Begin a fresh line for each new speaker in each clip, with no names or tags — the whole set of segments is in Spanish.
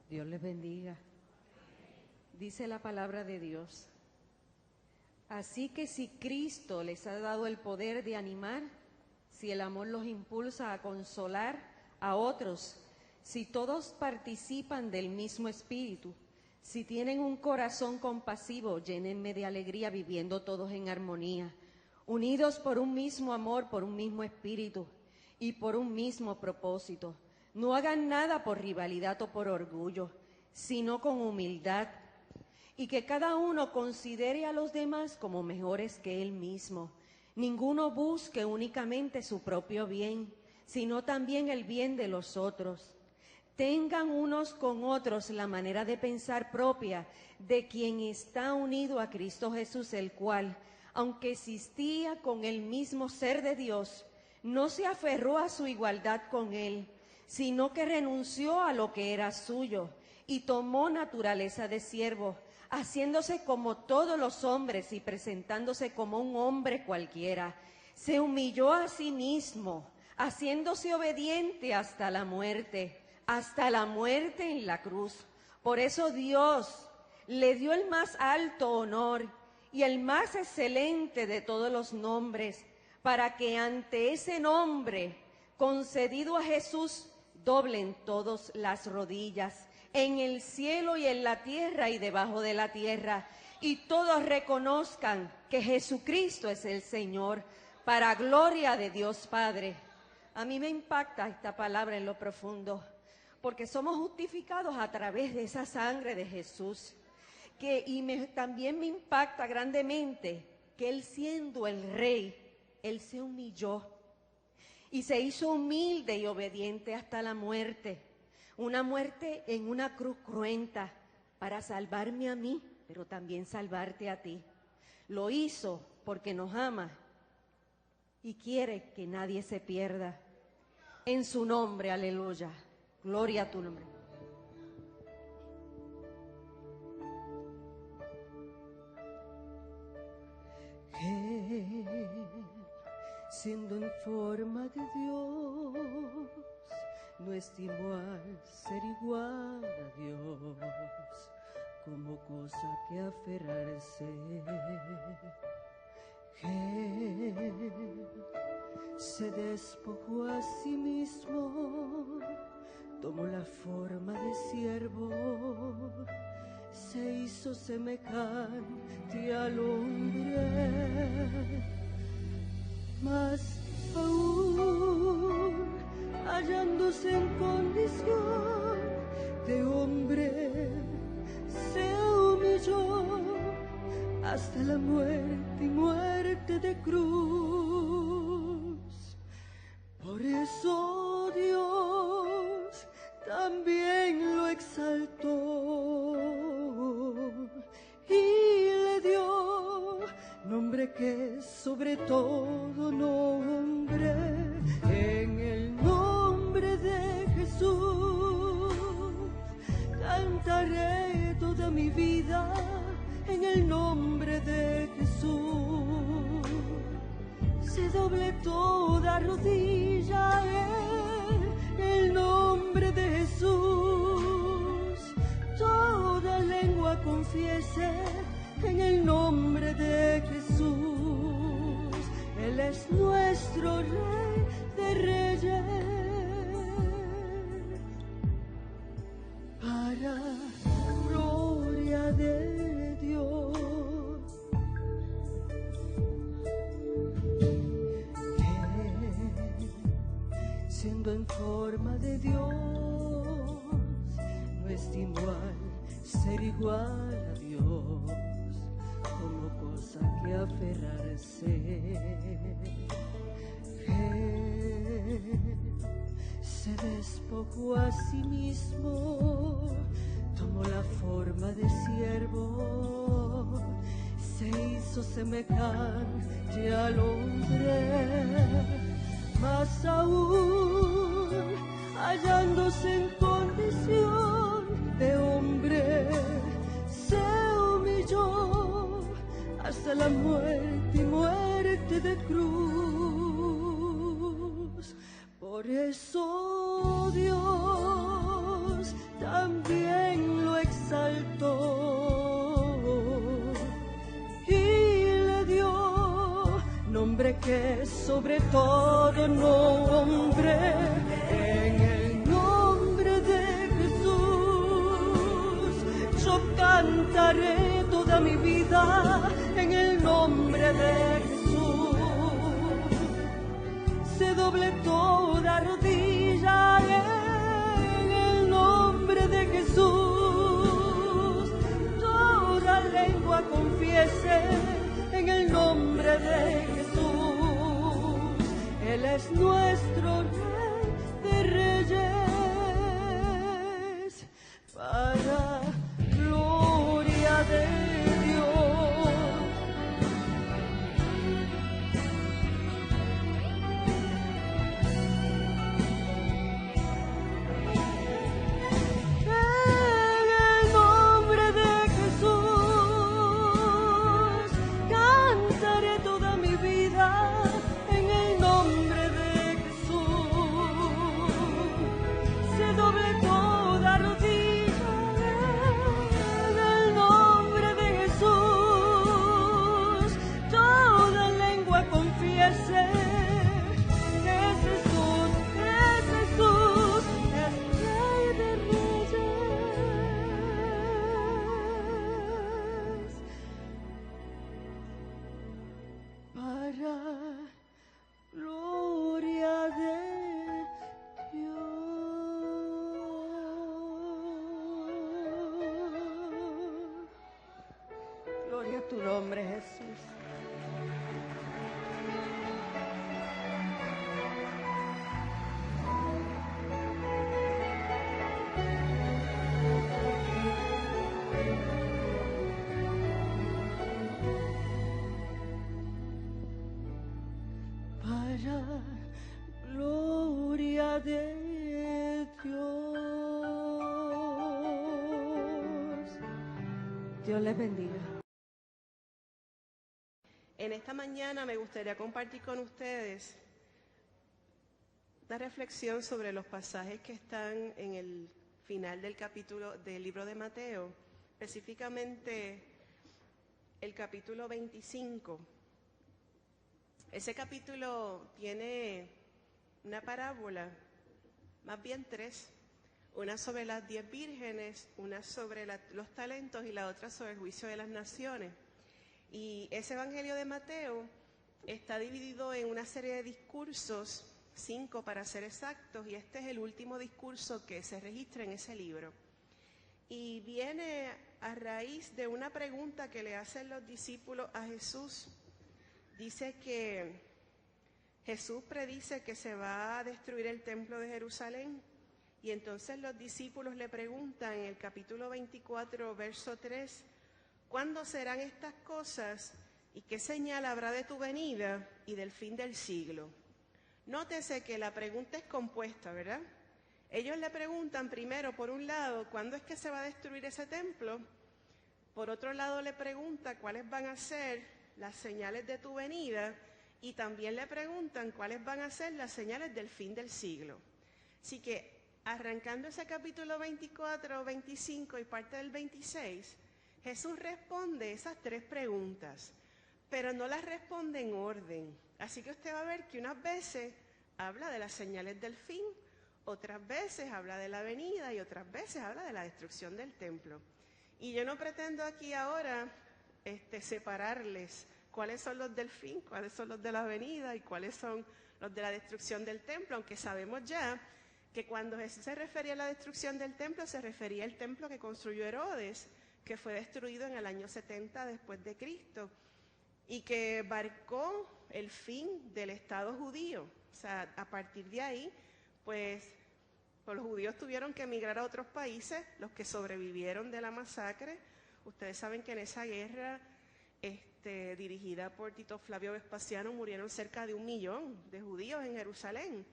Dios les bendiga. Dice la palabra de Dios: así que si Cristo les ha dado el poder de animar, si el amor los impulsa a consolar a otros, si todos participan del mismo espíritu, si tienen un corazón compasivo, llénenme de alegría viviendo todos en armonía, unidos por un mismo amor, por un mismo espíritu y por un mismo propósito. No hagan nada por rivalidad o por orgullo, sino con humildad, y que cada uno considere a los demás como mejores que él mismo. Ninguno busque únicamente su propio bien, sino también el bien de los otros. Tengan unos con otros la manera de pensar propia de quien está unido a Cristo Jesús, el cual, aunque existía con el mismo ser de Dios, no se aferró a su igualdad con él, sino que renunció a lo que era suyo y tomó naturaleza de siervo, haciéndose como todos los hombres y presentándose como un hombre cualquiera. Se humilló a sí mismo, haciéndose obediente hasta la muerte en la cruz. Por eso Dios le dio el más alto honor y el más excelente de todos los nombres, para que ante ese nombre concedido a Jesús doblen todas las rodillas, en el cielo y en la tierra y debajo de la tierra, y todos reconozcan que Jesucristo es el Señor, para gloria de Dios Padre. A mí me impacta esta palabra en lo profundo, porque somos justificados a través de esa sangre de Jesús, también me impacta grandemente que Él, siendo el Rey, Él se humilló y se hizo humilde y obediente hasta la muerte, una muerte en una cruz cruenta, para salvarme a mí, pero también salvarte a ti. Lo hizo porque nos ama y quiere que nadie se pierda. En su nombre, aleluya, gloria a tu nombre. Siendo en forma de Dios, no estimó al ser igual a Dios como cosa que aferrarse. Él se despojó a sí mismo, tomó la forma de siervo, se hizo semejante al hombre. Mas aún hallándose en condición de hombre, se humilló hasta la muerte y muerte de cruz. Por eso Dios también lo exaltó y le dio nombre que es sobre todo nombre. En el nombre de Jesús cantaré toda mi vida. En el nombre de Jesús se doble toda rodilla. En el nombre de Jesús toda lengua confiese. En el nombre de Jesús, Él es nuestro Rey de Reyes. Para gloria de Dios. Siendo en forma de Dios, no estimó al ser igual a Dios como cosa puede aferrarse. Él se despojó a sí mismo, tomó la forma de siervo, se hizo semejante al hombre, más aún hallándose en condición de hombre, se humilló hasta la muerte y muerte de cruz. Por eso Dios también lo exaltó y le dio nombre que es sobre todo nombre. En el nombre de Jesús yo cantaré toda mi vida. En el nombre de Jesús se doble toda rodilla. En el nombre de Jesús toda lengua confiese. En el nombre de Jesús Él es nuestro Rey de Reyes, para gloria de Dios. En el nombre de Jesús cantaré toda mi vida. En el nombre de Jesús se doble toda rodilla. En el nombre de Jesús toda lengua confiese. Es Jesús, es Jesús, es Rey de Reyes, para gloria de Dios. Gloria a tu nombre, Jesús. Para gloria de Dios. Dios les bendiga.
En esta mañana me gustaría compartir con ustedes una reflexión sobre los pasajes que están en el final del capítulo del libro de Mateo, específicamente el capítulo 25. Ese capítulo tiene una parábola, más bien tres, una sobre las 10 vírgenes, una sobre los talentos y la otra sobre el juicio de las naciones. Y ese evangelio de Mateo está dividido en una serie de discursos, 5 para ser exactos, y este es el último discurso que se registra en ese libro. Y viene a raíz de una pregunta que le hacen los discípulos a Jesús. Dice que Jesús predice que se va a destruir el templo de Jerusalén, y entonces los discípulos le preguntan en el capítulo 24, verso 3, ¿cuándo serán estas cosas y qué señal habrá de tu venida y del fin del siglo? Nótese que la pregunta es compuesta, ¿verdad? Ellos le preguntan primero, por un lado, ¿cuándo es que se va a destruir ese templo? Por otro lado le pregunta cuáles van a ser las señales de tu venida, y también le preguntan cuáles van a ser las señales del fin del siglo. Así que, arrancando ese capítulo 24, 25 y parte del 26, Jesús responde esas tres preguntas, pero no las responde en orden. Así que usted va a ver que unas veces habla de las señales del fin, otras veces habla de la venida y otras veces habla de la destrucción del templo. Y yo no pretendo aquí ahora separarles cuáles son los del fin, cuáles son los de la venida y cuáles son los de la destrucción del templo, aunque sabemos ya que cuando Jesús se refería a la destrucción del templo, se refería al templo que construyó Herodes, que fue destruido en el año 70 después de Cristo. y que marcó el fin del Estado judío. O sea, a partir de ahí, pues los judíos tuvieron que emigrar a otros países, los que sobrevivieron de la masacre. Ustedes saben que en esa guerra dirigida por Tito Flavio Vespasiano murieron cerca de 1 millón de judíos en Jerusalén.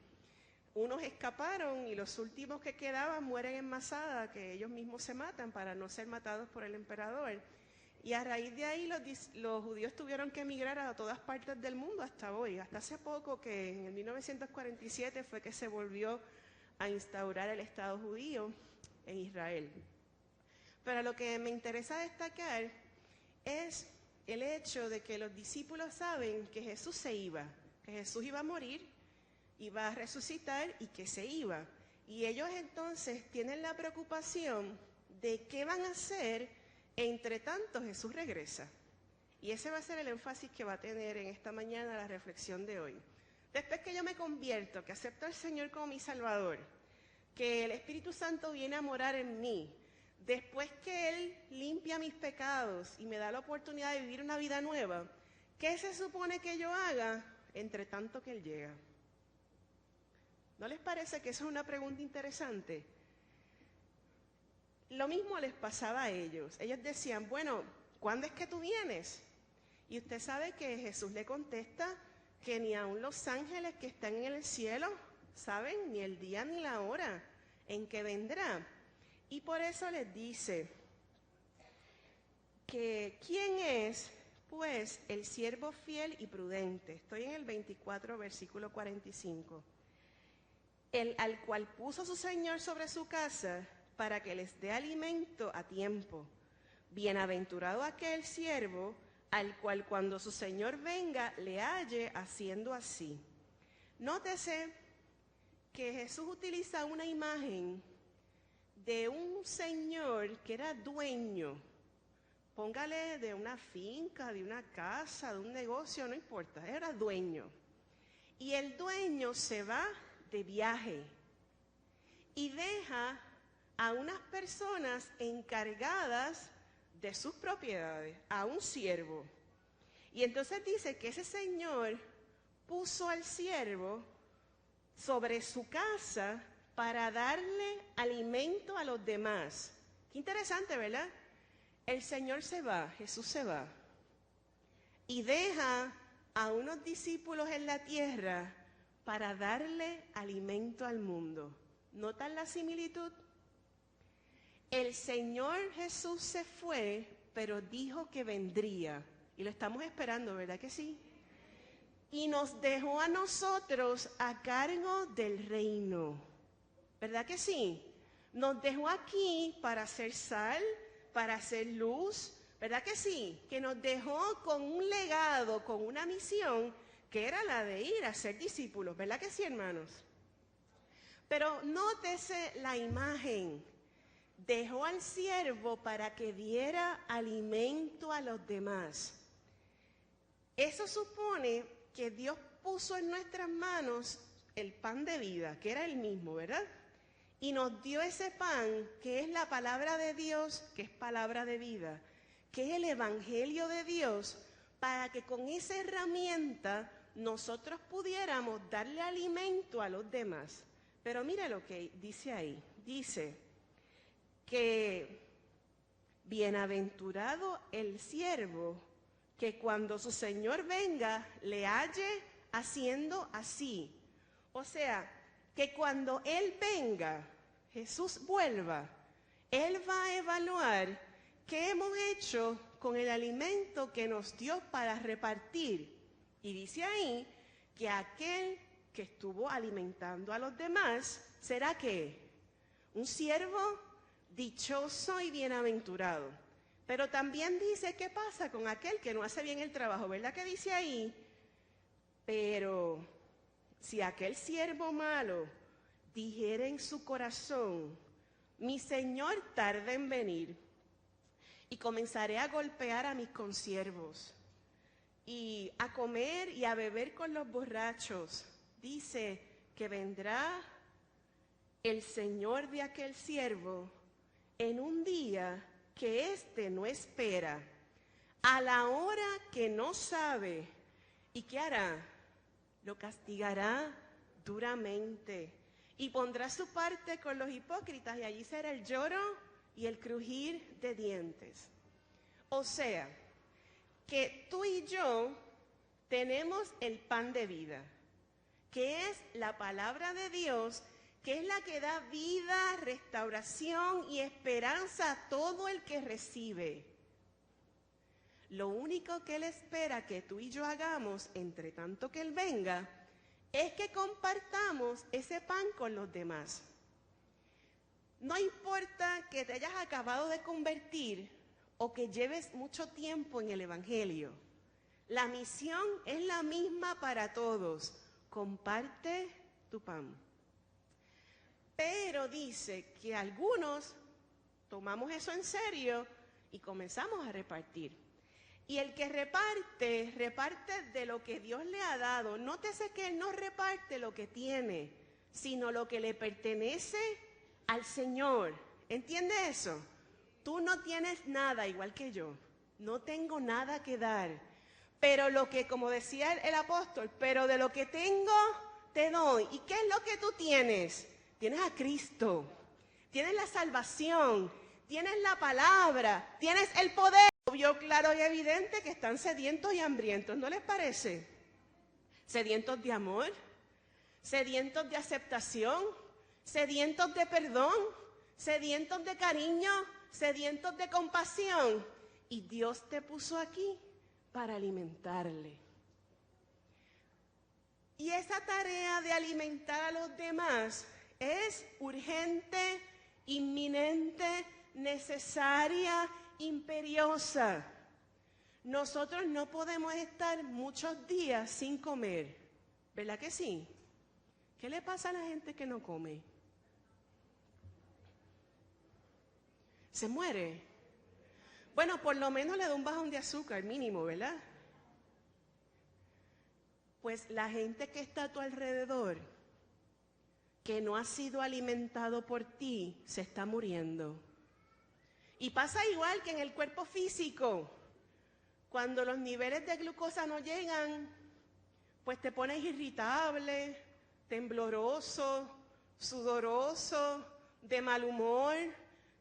Unos escaparon y los últimos que quedaban mueren en Masada, que ellos mismos se matan para no ser matados por el emperador. Y a raíz de ahí los judíos tuvieron que emigrar a todas partes del mundo hasta hoy. Hasta hace poco, que en el 1947 fue que se volvió a instaurar el Estado judío en Israel. Pero lo que me interesa destacar es el hecho de que los discípulos saben que Jesús se iba, que Jesús iba a morir, iba a resucitar y que se iba. Y ellos entonces tienen la preocupación de qué van a hacer entre tanto Jesús regresa. Y ese va a ser el énfasis que va a tener en esta mañana la reflexión de hoy. Después que yo me convierto, que acepto al Señor como mi Salvador, que el Espíritu Santo viene a morar en mí, después que Él limpia mis pecados y me da la oportunidad de vivir una vida nueva, ¿qué se supone que yo haga entre tanto que Él llega? ¿No les parece que eso es una pregunta interesante? Lo mismo les pasaba a ellos. Ellos decían, bueno, ¿cuándo es que tú vienes? Y usted sabe que Jesús le contesta que ni aun los ángeles que están en el cielo saben ni el día ni la hora en que vendrá. Y por eso les dice que ¿quién es, pues, el siervo fiel y prudente? Estoy en el 24, versículo 45. El al cual puso su Señor sobre su casa para que les dé alimento a tiempo. Bienaventurado aquel siervo al cual cuando su Señor venga le halle haciendo así. Nótese que Jesús utiliza una imagen de un señor que era dueño. Póngale de una finca, de una casa, de un negocio, no importa, era dueño. Y el dueño se va de viaje y deja a unas personas encargadas de sus propiedades, a un siervo. Y entonces dice que ese señor puso al siervo sobre su casa para darle alimento a los demás. Qué interesante, ¿verdad? El Señor se va, Jesús se va, y deja a unos discípulos en la tierra para darle alimento al mundo. ¿Notan la similitud? El Señor Jesús se fue, pero dijo que vendría. Y lo estamos esperando, ¿verdad que sí? Y nos dejó a nosotros a cargo del reino. ¿Verdad que sí? Nos dejó aquí para hacer sal, para hacer luz. ¿Verdad que sí? Que nos dejó con un legado, con una misión, que era la de ir a ser discípulos. ¿Verdad que sí, hermanos? Pero nótese la imagen. Dejó al siervo para que diera alimento a los demás. Eso supone que Dios puso en nuestras manos el pan de vida, que era el mismo, ¿verdad? Y nos dio ese pan, que es la palabra de Dios, que es palabra de vida, que es el evangelio de Dios, para que con esa herramienta nosotros pudiéramos darle alimento a los demás. Pero mira lo que dice ahí. Dice que bienaventurado el siervo que cuando su Señor venga le halle haciendo así. O sea, que cuando Él venga, Jesús vuelva, Él va a evaluar qué hemos hecho con el alimento que nos dio para repartir. Y dice ahí que aquel que estuvo alimentando a los demás, ¿será qué? Un siervo dichoso y bienaventurado. Pero también dice, ¿qué pasa con aquel que no hace bien el trabajo? ¿Verdad que dice ahí? Pero si aquel siervo malo dijera en su corazón, mi Señor tarda en venir, y comenzaré a golpear a mis consiervos, y a comer y a beber con los borrachos, dice que vendrá el Señor de aquel siervo en un día que éste no espera, a la hora que no sabe. ¿Y qué hará? Lo castigará duramente y pondrá su parte con los hipócritas, y allí será el lloro y el crujir de dientes. O sea, que tú y yo tenemos el pan de vida, que es la palabra de Dios, que es la que da vida, restauración y esperanza a todo el que recibe. Lo único que Él espera que tú y yo hagamos, entre tanto que Él venga, es que compartamos ese pan con los demás. No importa que te hayas acabado de convertir o que lleves mucho tiempo en el Evangelio. La misión es la misma para todos. Comparte tu pan. Pero dice que algunos tomamos eso en serio y comenzamos a repartir. Y el que reparte, reparte de lo que Dios le ha dado. Nótese que Él no reparte lo que tiene, sino lo que le pertenece al Señor. ¿Entiende eso? Tú no tienes nada, igual que yo. No tengo nada que dar. Pero lo que, como decía el apóstol, pero de lo que tengo, te doy. ¿Y qué es lo que tú tienes? Tienes a Cristo. Tienes la salvación. Tienes la palabra. Tienes el poder. Obvio, claro y evidente que están sedientos y hambrientos, ¿no les parece? Sedientos de amor, sedientos de aceptación, sedientos de perdón, sedientos de cariño, sedientos de compasión. Y Dios te puso aquí para alimentarle. Y esa tarea de alimentar a los demás es urgente, inminente, necesaria, imperiosa. Nosotros no podemos estar muchos días sin comer, ¿verdad que sí? ¿Qué le pasa a la gente que no come? ¿Se muere? Bueno, por lo menos le da un bajón de azúcar, mínimo, ¿verdad? Pues la gente que está a tu alrededor, que no ha sido alimentado por ti, se está muriendo. Y pasa igual que en el cuerpo físico. Cuando los niveles de glucosa no llegan, pues te pones irritable, tembloroso, sudoroso, de mal humor,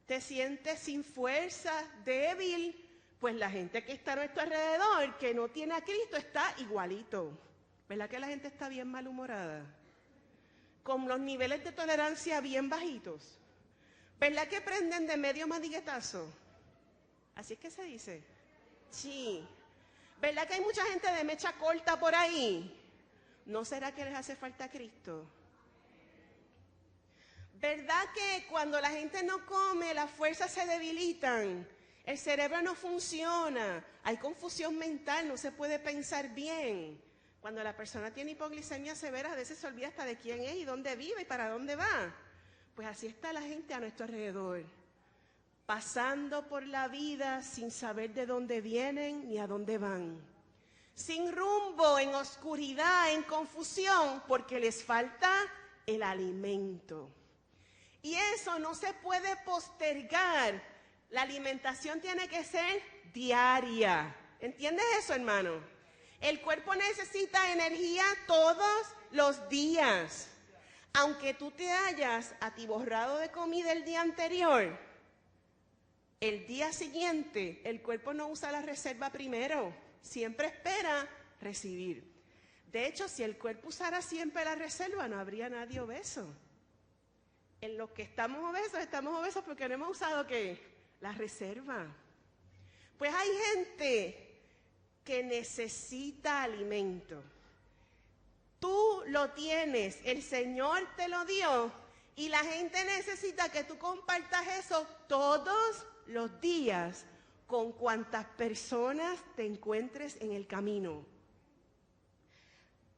te sientes sin fuerza, débil. Pues la gente que está a nuestro alrededor, que no tiene a Cristo, está igualito. ¿Verdad que la gente está bien malhumorada? Con los niveles de tolerancia bien bajitos. ¿Verdad que prenden de medio madiguetazo? ¿Así es que se dice? Sí. ¿Verdad que hay mucha gente de mecha corta por ahí? ¿No será que les hace falta Cristo? ¿Verdad que cuando la gente no come, las fuerzas se debilitan? El cerebro no funciona, hay confusión mental, no se puede pensar bien. Cuando la persona tiene hipoglicemia severa, a veces se olvida hasta de quién es y dónde vive y para dónde va. Pues así está la gente a nuestro alrededor, pasando por la vida sin saber de dónde vienen ni a dónde van, sin rumbo, en oscuridad, en confusión, porque les falta el alimento. Y eso no se puede postergar. La alimentación tiene que ser diaria. ¿Entiendes eso, hermano? El cuerpo necesita energía todos los días. Aunque tú te hayas atiborrado de comida el día anterior, el día siguiente el cuerpo no usa la reserva primero, siempre espera recibir. De hecho, si el cuerpo usara siempre la reserva, no habría nadie obeso. En los que estamos obesos porque no hemos usado ¿qué? La reserva. Pues hay gente que necesita alimento. Tú lo tienes, el Señor te lo dio y la gente necesita que tú compartas eso todos los días con cuantas personas te encuentres en el camino.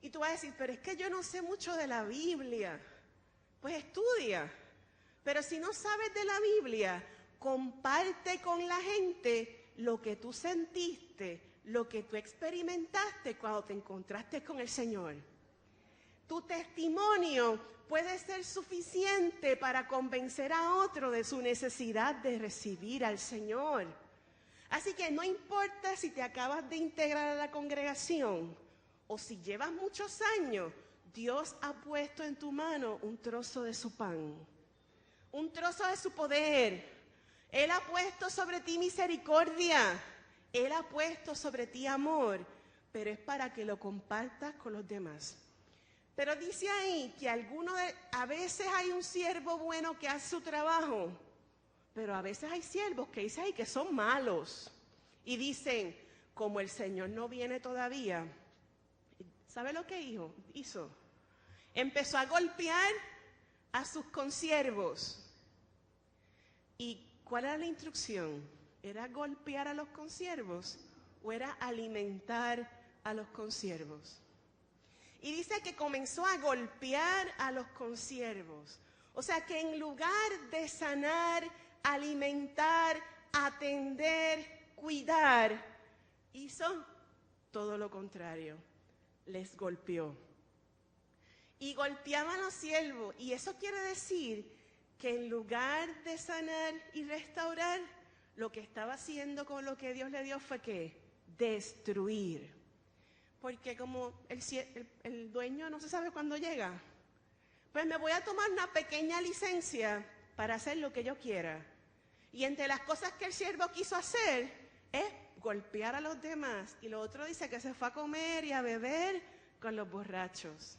Y tú vas a decir, pero es que yo no sé mucho de la Biblia. Pues estudia. Pero si no sabes de la Biblia, comparte con la gente lo que tú sentiste, lo que tú experimentaste cuando te encontraste con el Señor. Tu testimonio puede ser suficiente para convencer a otro de su necesidad de recibir al Señor. Así que no importa si te acabas de integrar a la congregación o si llevas muchos años, Dios ha puesto en tu mano un trozo de su pan, un trozo de su poder. Él ha puesto sobre ti misericordia, Él ha puesto sobre ti amor, pero es para que lo compartas con los demás. Pero dice ahí que a veces hay un siervo bueno que hace su trabajo, pero a veces hay siervos que dicen ahí que son malos y dicen, como el Señor no viene todavía, ¿sabe lo que hizo? Empezó a golpear a sus consiervos. ¿Y cuál era la instrucción? ¿Era golpear a los consiervos o era alimentar a los consiervos? Y dice que comenzó a golpear a los consiervos. O sea que en lugar de sanar, alimentar, atender, cuidar, hizo todo lo contrario. Les golpeó. Y golpeaba a los siervos. Y eso quiere decir que en lugar de sanar y restaurar, lo que estaba haciendo con lo que Dios le dio fue ¿qué? Destruir. Porque como el dueño no se sabe cuándo llega, pues me voy a tomar una pequeña licencia para hacer lo que yo quiera. Y entre las cosas que el siervo quiso hacer es golpear a los demás. Y lo otro dice que se fue a comer y a beber con los borrachos.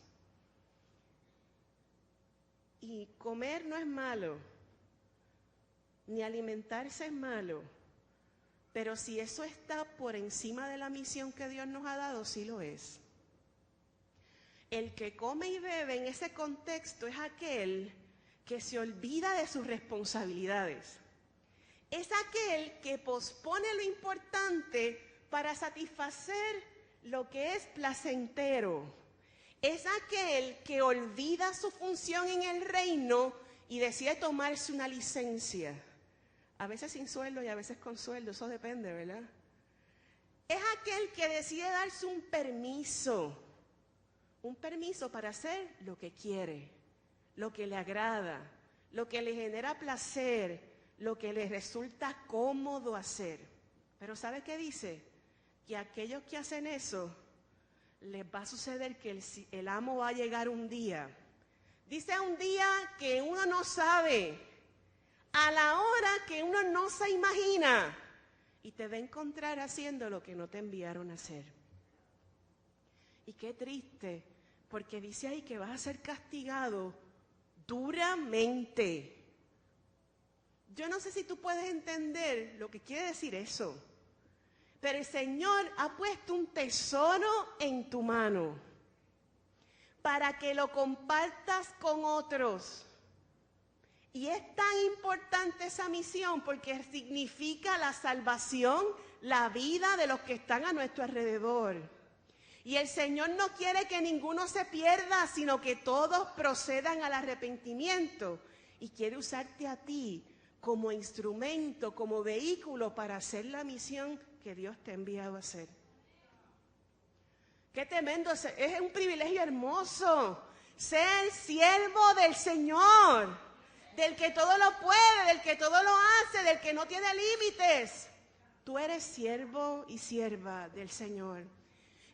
Y comer no es malo, ni alimentarse es malo, pero si eso está por encima de la misión que Dios nos ha dado, sí lo es. El que come y bebe en ese contexto es aquel que se olvida de sus responsabilidades. Es aquel que pospone lo importante para satisfacer lo que es placentero. Es aquel que olvida su función en el reino y decide tomarse una licencia. A veces sin sueldo y a veces con sueldo, eso depende, ¿verdad? Es aquel que decide darse un permiso para hacer lo que quiere, lo que le agrada, lo que le genera placer, lo que le resulta cómodo hacer. Pero ¿sabe qué dice? Que a aquellos que hacen eso, les va a suceder que el amo va a llegar un día. Dice un día que uno no sabe, a la hora que uno no se imagina, y te va a encontrar haciendo lo que no te enviaron a hacer. Y qué triste, porque dice ahí que vas a ser castigado duramente. Yo no sé si tú puedes entender lo que quiere decir eso, pero el Señor ha puesto un tesoro en tu mano para que lo compartas con otros. Y es tan importante esa misión porque significa la salvación, la vida de los que están a nuestro alrededor. Y el Señor no quiere que ninguno se pierda, sino que todos procedan al arrepentimiento. Y quiere usarte a ti como instrumento, como vehículo para hacer la misión que Dios te ha enviado a hacer. Qué tremendo, es un privilegio hermoso ser siervo del Señor. Del que todo lo puede, del que todo lo hace, del que no tiene límites. Tú eres siervo y sierva del Señor.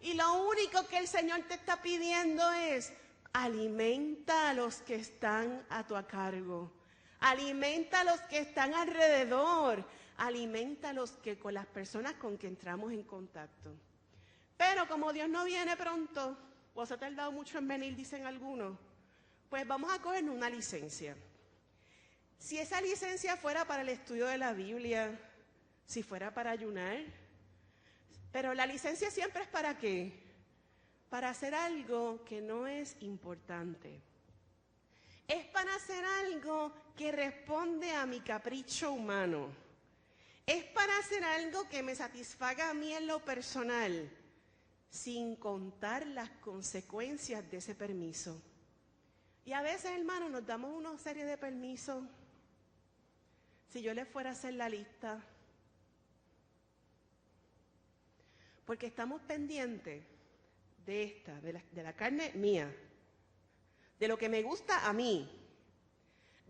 Y lo único que el Señor te está pidiendo es alimenta a los que están a tu cargo. Alimenta a los que están alrededor. Alimenta a con las personas con que entramos en contacto. Pero como Dios no viene pronto, o se ha tardado mucho en venir, dicen algunos, pues vamos a cogernos una licencia. Si esa licencia fuera para el estudio de la Biblia, si fuera para ayunar, pero la licencia siempre es ¿para qué? Para hacer algo que no es importante. Es para hacer algo que responde a mi capricho humano. Es para hacer algo que me satisfaga a mí en lo personal, sin contar las consecuencias de ese permiso. Y a veces, hermanos, nos damos una serie de permisos. Si yo le fuera a hacer la lista, porque estamos pendientes de la carne mía, de lo que me gusta a mí,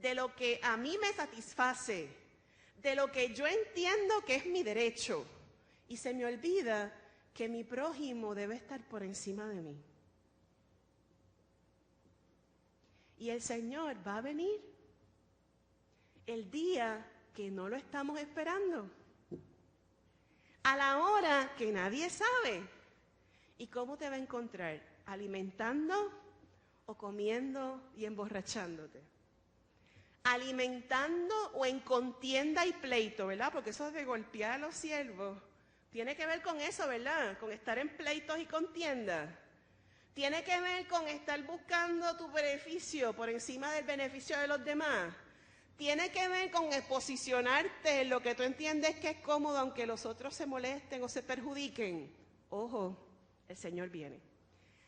de lo que a mí me satisface, de lo que yo entiendo que es mi derecho. Y se me olvida que mi prójimo debe estar por encima de mí. Y el Señor va a venir el día que no lo estamos esperando, a la hora que nadie sabe. ¿Y cómo te va a encontrar? ¿Alimentando o comiendo y emborrachándote? Alimentando o en contienda y pleito, ¿verdad? Porque eso de golpear a los siervos tiene que ver con eso, ¿verdad? Con estar en pleitos y contienda. Tiene que ver con estar buscando tu beneficio por encima del beneficio de los demás. Tiene que ver con posicionarte en lo que tú entiendes que es cómodo, aunque los otros se molesten o se perjudiquen. Ojo, el Señor viene.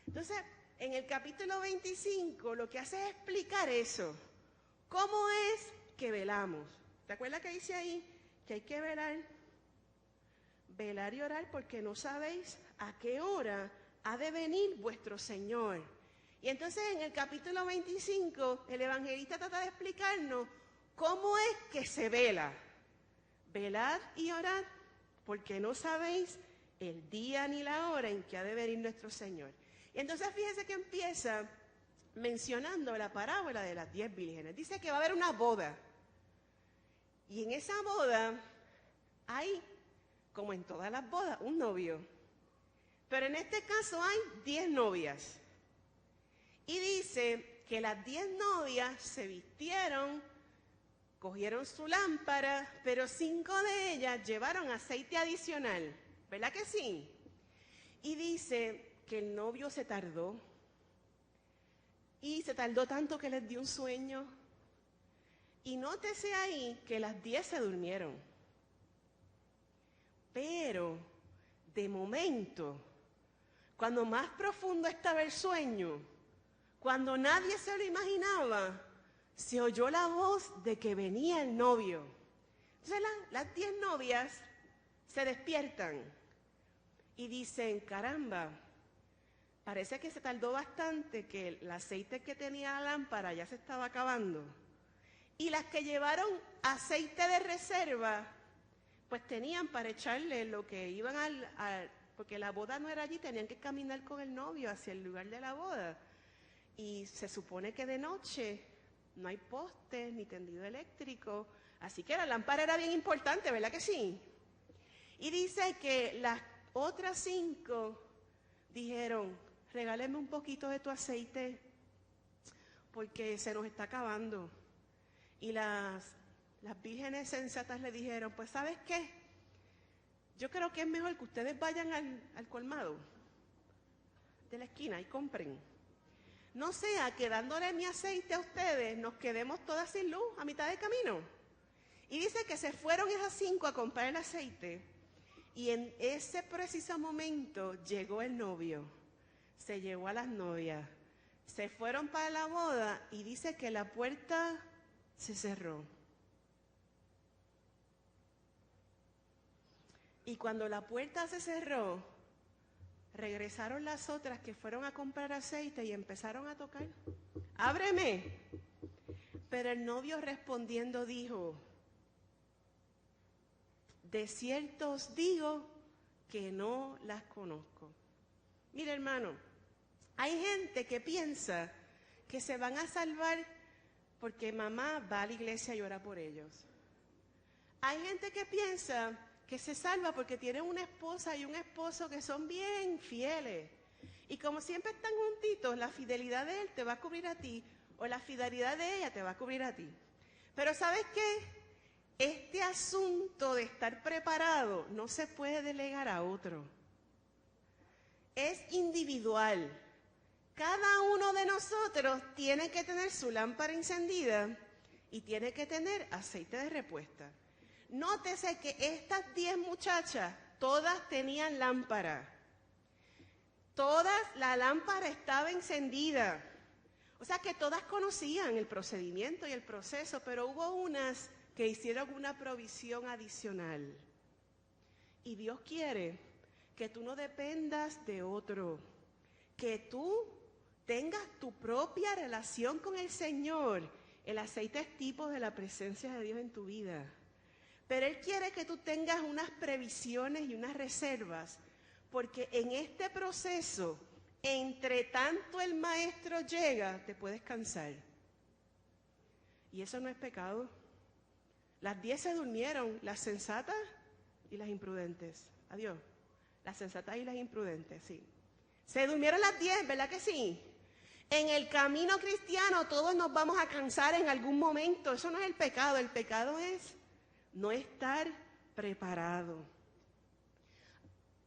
Entonces, en el capítulo 25 lo que hace es explicar eso. ¿Cómo es que velamos? ¿Te acuerdas que dice ahí que hay que velar? Velar y orar porque no sabéis a qué hora ha de venir vuestro Señor. Y entonces en el capítulo 25 el evangelista trata de explicarnos cómo es que se vela. Velar y orar porque no sabéis el día ni la hora en que ha de venir nuestro Señor. Y entonces fíjense que empieza mencionando la parábola de las 10 vírgenes. Dice que va a haber una boda. Y en esa boda hay, como en todas las bodas, un novio. Pero en este caso hay 10 novias. Y dice que las 10 novias se vistieron, cogieron su lámpara, pero 5 de ellas llevaron aceite adicional. ¿Verdad que sí? Y dice que el novio se tardó. Y se tardó tanto que les dio un sueño. Y nótese ahí que las 10 se durmieron. Pero, de momento, cuando más profundo estaba el sueño, cuando nadie se lo imaginaba, se oyó la voz de que venía el novio. Entonces las 10 novias se despiertan y dicen, caramba, parece que se tardó bastante, que el aceite que tenía la lámpara ya se estaba acabando. Y las que llevaron aceite de reserva, pues tenían para echarle lo que iban porque la boda no era allí, tenían que caminar con el novio hacia el lugar de la boda. Y se supone que de noche no hay postes ni tendido eléctrico, así que la lámpara era bien importante, ¿verdad que sí? Y dice que las otras 5 dijeron, regáleme un poquito de tu aceite porque se nos está acabando. Y las vírgenes sensatas le dijeron, pues ¿sabes qué? Yo creo que es mejor que ustedes vayan al colmado de la esquina y compren. No sea que dándole mi aceite a ustedes nos quedemos todas sin luz a mitad de camino. Y dice que se fueron esas 5 a comprar el aceite. Y en ese preciso momento llegó el novio, se llevó a las novias, se fueron para la boda y dice que la puerta se cerró. Y cuando la puerta se cerró, regresaron las otras que fueron a comprar aceite y empezaron a tocar. ¡Ábreme! Pero el novio respondiendo dijo, de cierto os digo que no las conozco. Mire, hermano, hay gente que piensa que se van a salvar porque mamá va a la iglesia y ora por ellos. Hay gente que piensa que se salva porque tienen una esposa y un esposo que son bien fieles. Y como siempre están juntitos, la fidelidad de él te va a cubrir a ti o la fidelidad de ella te va a cubrir a ti. Pero ¿sabes qué? Este asunto de estar preparado no se puede delegar a otro. Es individual. Cada uno de nosotros tiene que tener su lámpara encendida y tiene que tener aceite de repuesta. Nótese que estas 10 muchachas, todas tenían lámpara. Todas, la lámpara estaba encendida. O sea que todas conocían el procedimiento y el proceso, pero hubo unas que hicieron una provisión adicional. Y Dios quiere que tú no dependas de otro, que tú tengas tu propia relación con el Señor. El aceite es tipo de la presencia de Dios en tu vida. Pero Él quiere que tú tengas unas previsiones y unas reservas, porque en este proceso, entre tanto el maestro llega, te puedes cansar. Y eso no es pecado. Las 10 se durmieron, las sensatas y las imprudentes. Adiós. Las sensatas y las imprudentes, sí. Se durmieron las 10, ¿verdad que sí? En el camino cristiano todos nos vamos a cansar en algún momento. Eso no es el pecado. El pecado es no estar preparado.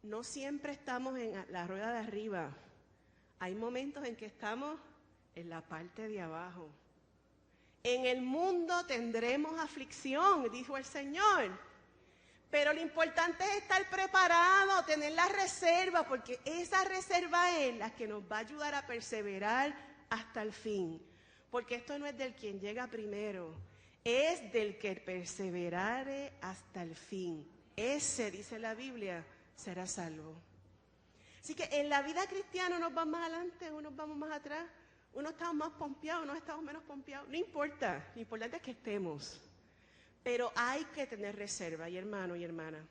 No siempre estamos en la rueda de arriba. Hay momentos en que estamos en la parte de abajo. En el mundo tendremos aflicción, dijo el Señor. Pero lo importante es estar preparado, tener la reserva, porque esa reserva es la que nos va a ayudar a perseverar hasta el fin. Porque esto no es del quien llega primero, es del que perseverare hasta el fin. Ese, dice la Biblia, será salvo. Así que en la vida cristiana unos van más adelante, unos vamos más atrás, unos estamos más pompeados, unos estamos menos pompeados. No importa, lo importante es que estemos. Pero hay que tener reserva, y hermano y hermana,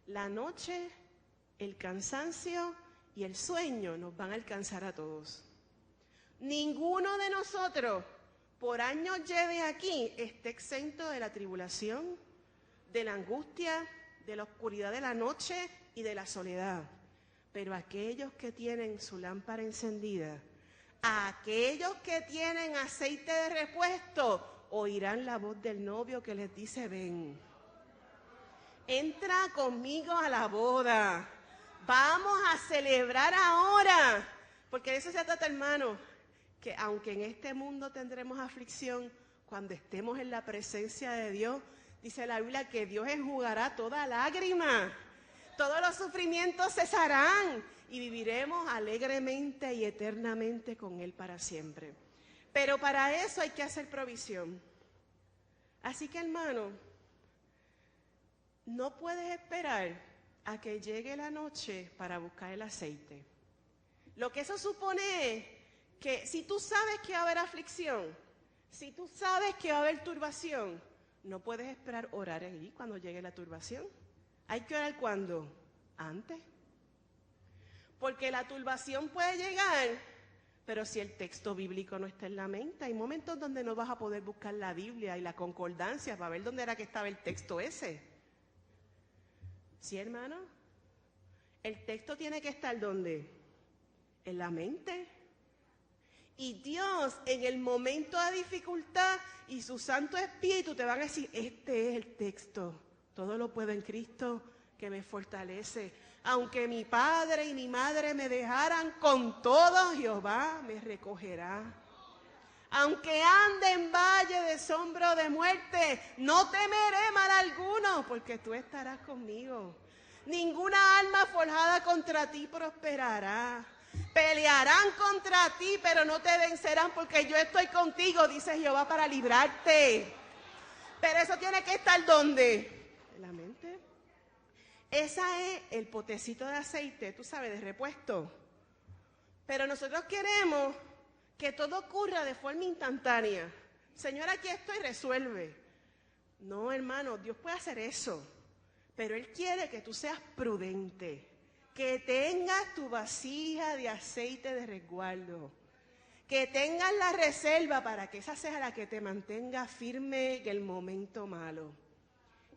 la noche, el cansancio y el sueño nos van a alcanzar a todos. Ninguno de nosotros, por años lleve aquí, esté exento de la tribulación, de la angustia, de la oscuridad de la noche y de la soledad. Pero aquellos que tienen su lámpara encendida, aquellos que tienen aceite de repuesto, oirán la voz del novio que les dice: ven, entra conmigo a la boda, vamos a celebrar ahora, porque de eso se trata, hermano, que aunque en este mundo tendremos aflicción, cuando estemos en la presencia de Dios, dice la Biblia que Dios enjugará toda lágrima, todos los sufrimientos cesarán y viviremos alegremente y eternamente con Él para siempre. Pero para eso hay que hacer provisión. Así que, hermano, no puedes esperar a que llegue la noche para buscar el aceite. Lo que eso supone es que si tú sabes que va a haber aflicción, si tú sabes que va a haber turbación, no puedes esperar orar ahí cuando llegue la turbación. Hay que orar ¿cuándo? Antes. Porque la turbación puede llegar, pero si el texto bíblico no está en la mente, hay momentos donde no vas a poder buscar la Biblia y la concordancia para ver dónde era que estaba el texto ese. ¿Sí, hermano? El texto tiene que estar ¿dónde? En la mente. Y Dios, en el momento de dificultad y su Santo Espíritu te van a decir: este es el texto. Todo lo puedo en Cristo que me fortalece. Aunque mi padre y mi madre me dejaran, con todo Jehová me recogerá. Aunque ande en valle de sombra de muerte, no temeré mal alguno, porque tú estarás conmigo. Ninguna alma forjada contra ti prosperará. Pelearán contra ti, pero no te vencerán, porque yo estoy contigo, dice Jehová, para librarte. Pero eso tiene que estar ¿dónde? En la mente. Esa es el potecito de aceite, tú sabes, de repuesto. Pero nosotros queremos que todo ocurra de forma instantánea. Señor, aquí estoy, resuelve. No, hermano, Dios puede hacer eso. Pero Él quiere que tú seas prudente, que tengas tu vasija de aceite de resguardo, que tengas la reserva para que esa sea la que te mantenga firme en el momento malo.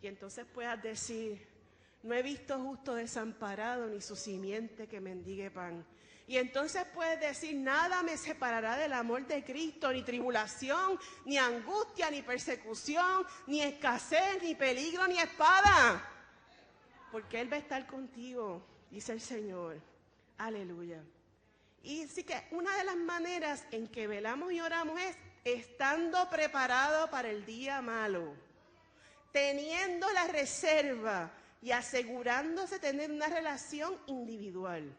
Y entonces puedas decir: no he visto justo desamparado, ni su simiente que mendigue pan. Y entonces puedes decir: nada me separará del amor de Cristo, ni tribulación, ni angustia, ni persecución, ni escasez, ni peligro, ni espada. Porque Él va a estar contigo, dice el Señor. Aleluya. Y así que una de las maneras en que velamos y oramos es estando preparados para el día malo, teniendo la reserva y asegurándose tener una relación individual.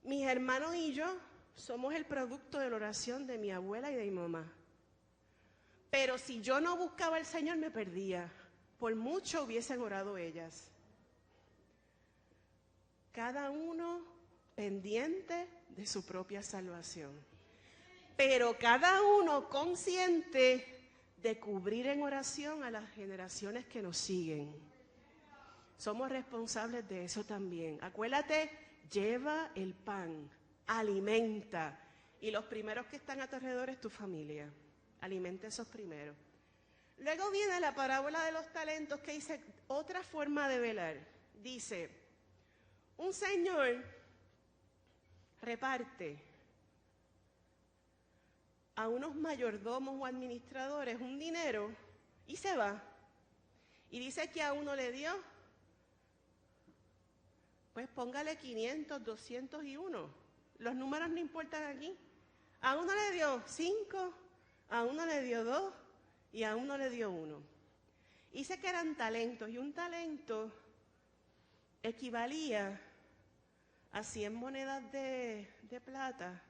Mis hermanos y yo somos el producto de la oración de mi abuela y de mi mamá. Pero si yo no buscaba al Señor, me perdía. Por mucho hubiesen orado ellas. Cada uno pendiente de su propia salvación. Pero cada uno consciente de cubrir en oración a las generaciones que nos siguen. Somos responsables de eso también. Acuérdate, lleva el pan, alimenta. Y los primeros que están a tu alrededor es tu familia. Alimenta esos primeros. Luego viene la parábola de los talentos que dice otra forma de velar. Dice, un señor reparte a unos mayordomos o administradores un dinero y se va. Y dice que a uno le dio, pues póngale 500, 200 y 1. Los números no importan aquí. A uno le dio 5, a uno le dio 2 y a uno le dio 1. Dice que eran talentos y un talento equivalía a 100 monedas de plata,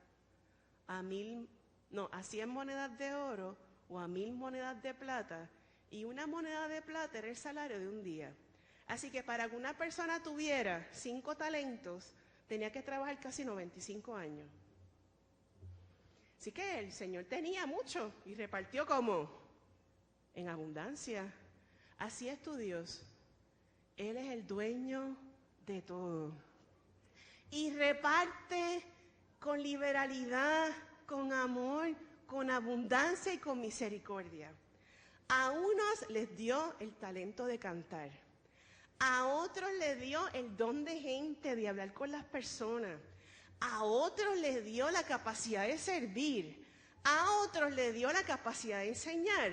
a 100 monedas de oro o a 1000 monedas de plata, y una moneda de plata era el salario de un día. Así que para que una persona tuviera 5 talentos, tenía que trabajar casi 95 años. Así que el Señor tenía mucho y repartió como en abundancia. Así es tu Dios. Él es el dueño de todo. Y reparte con liberalidad, con amor, con abundancia y con misericordia. A unos les dio el talento de cantar. A otros les dio el don de gente, de hablar con las personas. A otros les dio la capacidad de servir. A otros les dio la capacidad de enseñar.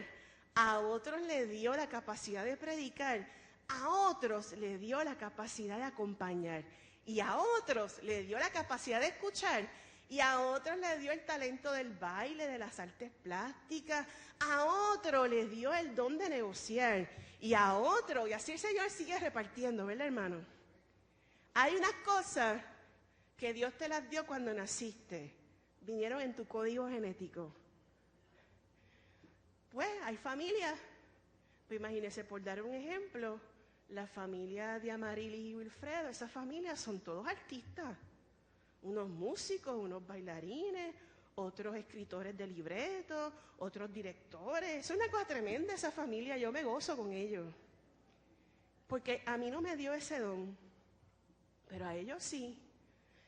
A otros les dio la capacidad de predicar. A otros les dio la capacidad de acompañar. Y a otros les dio la capacidad de escuchar. Y a otros les dio el talento del baile, de las artes plásticas. A otros les dio el don de negociar. Y a otros, y así el Señor sigue repartiendo, ¿verdad, hermano? Hay unas cosas que Dios te las dio cuando naciste. Vinieron en tu código genético. Pues hay familias. Pues imagínense, por dar un ejemplo, la familia de Amarilis y Wilfredo, esas familias son todos artistas. Unos músicos, unos bailarines, otros escritores de libretos, otros directores. Es una cosa tremenda esa familia, yo me gozo con ellos. Porque a mí no me dio ese don, pero a ellos sí.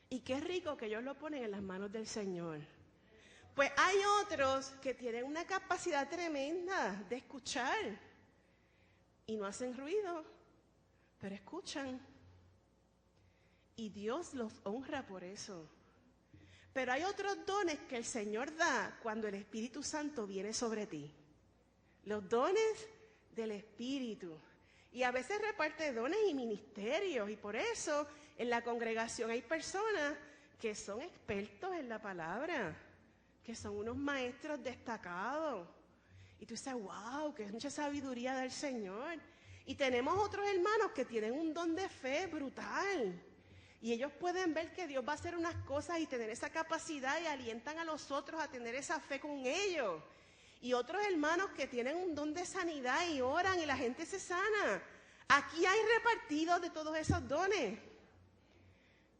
Y qué rico que ellos lo ponen en las manos del Señor. Pues hay otros que tienen una capacidad tremenda de escuchar y no hacen ruido, pero escuchan. Y Dios los honra por eso. Pero hay otros dones que el Señor da cuando el Espíritu Santo viene sobre ti. Los dones del Espíritu. Y a veces reparte dones y ministerios. Y por eso en la congregación hay personas que son expertos en la palabra, que son unos maestros destacados. Y tú dices, wow, que es mucha sabiduría del Señor. Y tenemos otros hermanos que tienen un don de fe brutal. Y ellos pueden ver que Dios va a hacer unas cosas y tener esa capacidad y alientan a los otros a tener esa fe con ellos. Y otros hermanos que tienen un don de sanidad y oran y la gente se sana. Aquí hay repartidos de todos esos dones.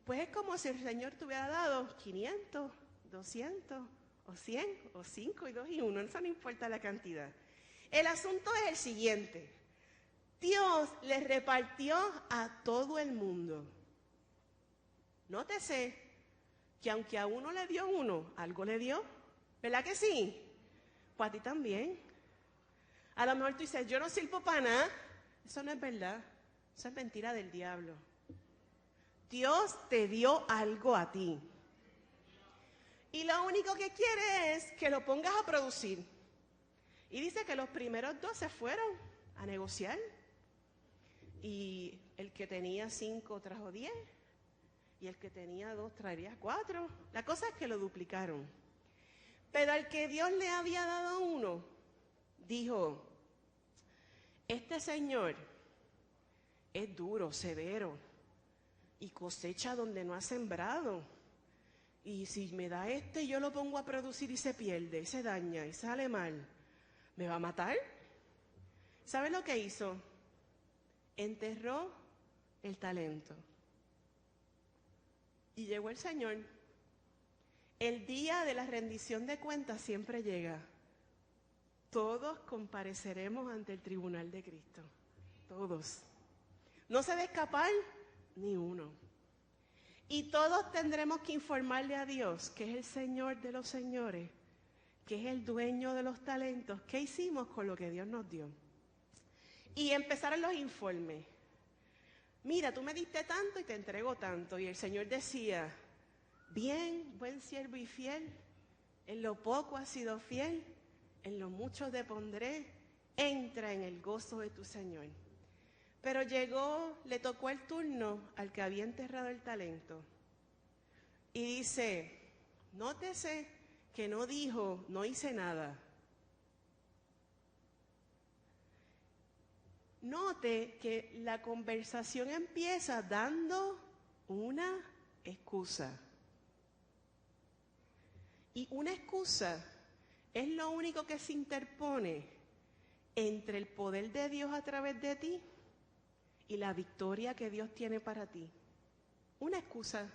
Pues es como si el Señor te hubiera dado 500, 200 o 100 o 5 y 2 y 1. Eso no importa la cantidad. El asunto es el siguiente. Dios les repartió a todo el mundo. Nótese que aunque a uno le dio uno, algo le dio. ¿Verdad que sí? Pues a ti también. A lo mejor tú dices, yo no sirvo para nada. Eso no es verdad. Eso es mentira del diablo. Dios te dio algo a ti. Y lo único que quiere es que lo pongas a producir. Y dice que los primeros 2 se fueron a negociar. Y el que tenía 5 trajo 10. Y el que tenía 2 traería 4. La cosa es que lo duplicaron. Pero al que Dios le había dado 1, dijo, este señor es duro, severo, y cosecha donde no ha sembrado. Y si me da yo lo pongo a producir y se pierde, y se daña, y sale mal, ¿me va a matar? ¿Sabe lo que hizo? Enterró el talento. Y llegó el Señor. El día de la rendición de cuentas siempre llega. todos compareceremos ante el tribunal de Cristo. Todos. No se va a escapar ni uno. Y todos tendremos que informarle a Dios, que es el Señor de los señores, que es el dueño de los talentos, qué hicimos con lo que Dios nos dio. Y empezaron los informes. Mira, tú me diste tanto y te entrego tanto. Y el Señor decía, bien, buen siervo y fiel, en lo poco has sido fiel, en lo mucho te pondré, entra en el gozo de tu Señor. Pero le tocó el turno al que había enterrado el talento. Y dice, nótese que no dijo, no hice nada. Note que la conversación empieza dando una excusa. Y una excusa es lo único que se interpone entre el poder de Dios a través de ti y la victoria que Dios tiene para ti. Una excusa.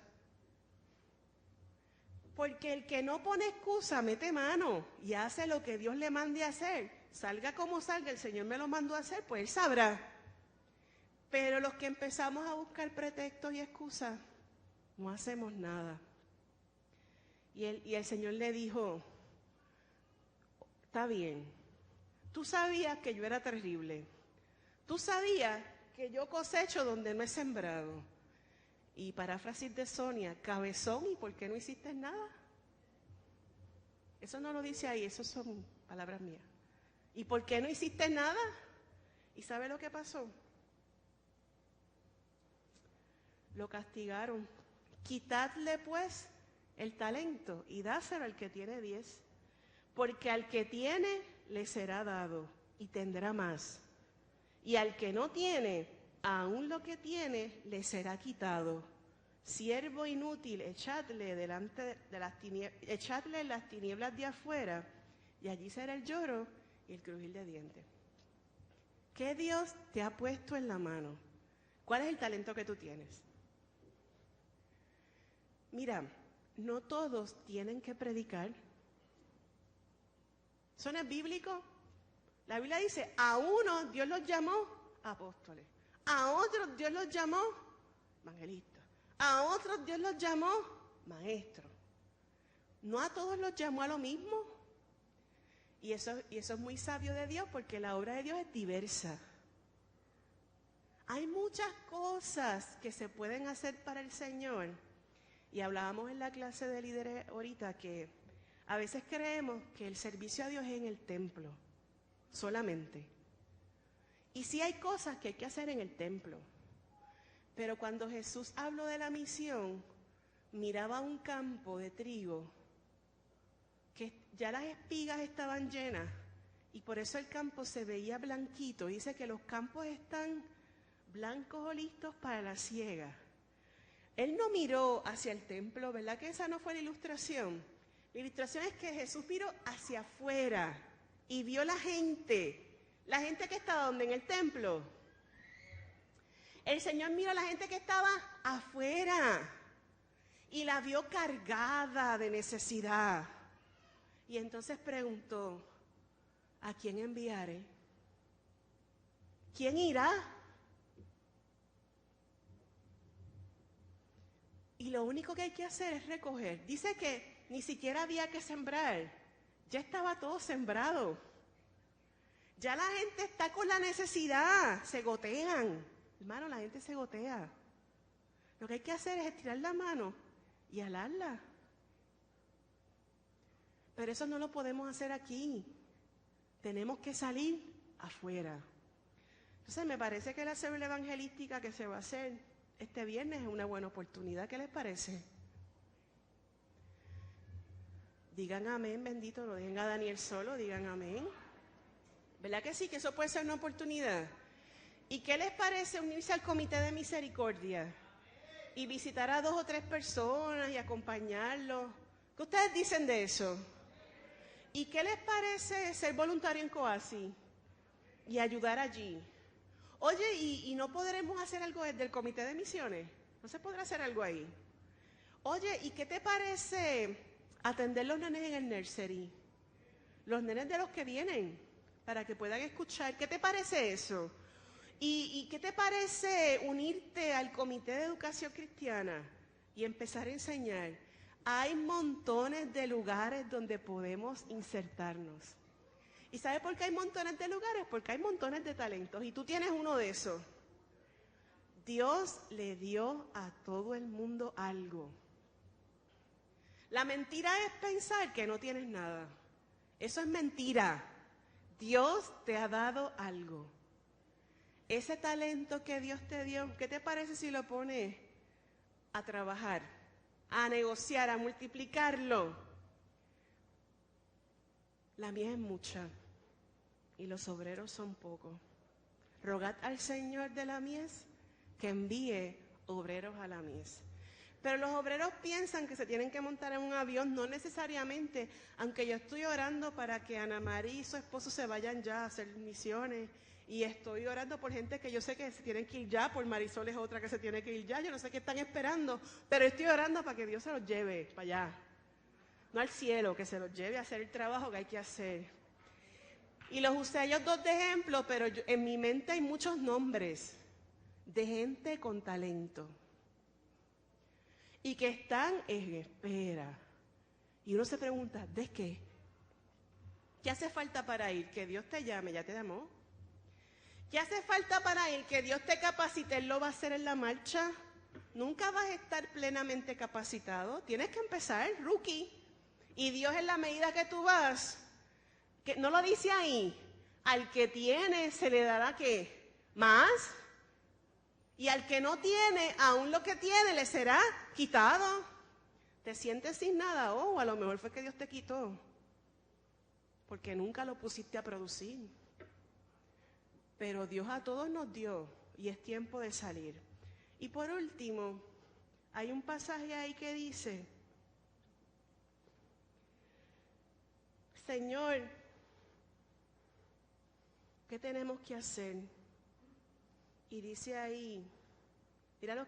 Porque el que no pone excusa mete mano y hace lo que Dios le mande a hacer. Salga como salga, el Señor me lo mandó a hacer, pues Él sabrá. Pero los que empezamos a buscar pretextos y excusas, no hacemos nada. Y el Señor le dijo, está bien, tú sabías que yo era terrible. Tú sabías que yo cosecho donde no he sembrado. Y paráfrasis de Sonia, cabezón, ¿y por qué no hiciste nada? Eso no lo dice ahí, eso son palabras mías. ¿Y por qué no hiciste nada? ¿Y sabe lo que pasó? Lo castigaron. Quitadle pues el talento y dáselo al que tiene 10. Porque al que tiene le será dado y tendrá más. Y al que no tiene, aún lo que tiene le será quitado. Siervo inútil, echadle en las tinieblas de afuera, y allí será el lloro y el crujir de dientes. ¿Qué Dios te ha puesto en la mano? ¿Cuál es el talento que tú tienes? Mira, no todos tienen que predicar. ¿Eso no es bíblico? La Biblia dice, a unos Dios los llamó apóstoles, a otros Dios los llamó evangelistas, a otros Dios los llamó maestros. No a todos los llamó a lo mismo. Y eso es muy sabio de Dios, porque la obra de Dios es diversa. Hay muchas cosas que se pueden hacer para el Señor. Y hablábamos en la clase de líderes ahorita que a veces creemos que el servicio a Dios es en el templo, solamente. Y sí hay cosas que hay que hacer en el templo. Pero cuando Jesús habló de la misión, miraba un campo de trigo que ya las espigas estaban llenas y por eso el campo se veía blanquito. Dice que los campos están blancos o listos para la siega. Él no miró hacia el templo, ¿verdad que esa no fue la ilustración? La ilustración es que Jesús miró hacia afuera y vio la gente que estaba ¿dónde? En el templo. El Señor miró a la gente que estaba afuera y la vio cargada de necesidad. Y entonces preguntó, ¿a quién enviaré? ¿Quién irá? Y lo único que hay que hacer es recoger. Dice que ni siquiera había que sembrar, ya estaba todo sembrado. Ya la gente está con la necesidad, se gotean. Hermano, la gente se gotea. Lo que hay que hacer es estirar la mano y alarla. Pero eso no lo podemos hacer aquí. Tenemos que salir afuera. Entonces me parece que la célula evangelística que se va a hacer este viernes es una buena oportunidad. ¿Qué les parece? Digan amén, bendito, no dejen a Daniel solo, digan amén. ¿Verdad que sí? Que eso puede ser una oportunidad. ¿Y qué les parece unirse al comité de misericordia? Y visitar a 2 o 3 personas y acompañarlos. ¿Qué ustedes dicen de eso? ¿Y qué les parece ser voluntario en Coasi? Y ayudar allí. Oye, ¿y no podremos hacer algo desde el comité de misiones? ¿No se podrá hacer algo ahí? Oye, ¿y qué te parece atender los nenes en el nursery? Los nenes de los que vienen. para que puedan escuchar. ¿Qué te parece eso? ¿Y qué te parece unirte al Comité de Educación Cristiana y empezar a enseñar? Hay montones de lugares donde podemos insertarnos. ¿Y sabe por qué hay montones de lugares? Porque hay montones de talentos y tú tienes uno de esos. Dios le dio a todo el mundo algo. La mentira es pensar que no tienes nada. Eso es mentira. Dios te ha dado algo. Ese talento que Dios te dio, ¿qué te parece si lo pones a trabajar, a negociar, a multiplicarlo? La mies es mucha y los obreros son pocos. Rogad al Señor de la mies que envíe obreros a la mies. Pero los obreros piensan que se tienen que montar en un avión, no necesariamente, aunque yo estoy orando para que Ana María y su esposo se vayan ya a hacer misiones, y estoy orando por gente que yo sé que se tienen que ir ya, por Marisol es otra que se tiene que ir ya, yo no sé qué están esperando, pero estoy orando para que Dios se los lleve para allá, no al cielo, que se los lleve a hacer el trabajo que hay que hacer. Y los usé a ellos dos de ejemplo, pero en mi mente hay muchos nombres de gente con talento y que están en espera. Y uno se pregunta, ¿de qué? ¿Qué hace falta para ir? Que Dios te llame, ya te llamó. ¿Qué hace falta para ir? Que Dios te capacite, Él lo va a hacer en la marcha. Nunca vas a estar plenamente capacitado. Tienes que empezar, rookie. Y Dios en la medida que tú vas, que no lo dice ahí, al que tiene se le dará ¿qué? Más. Y al que no tiene, aún lo que tiene le será quitado. Te sientes sin nada, a lo mejor fue que Dios te quitó, porque nunca lo pusiste a producir. Pero Dios a todos nos dio y es tiempo de salir. Y por último, hay un pasaje ahí que dice, Señor, ¿qué tenemos que hacer? Y dice ahí, mira lo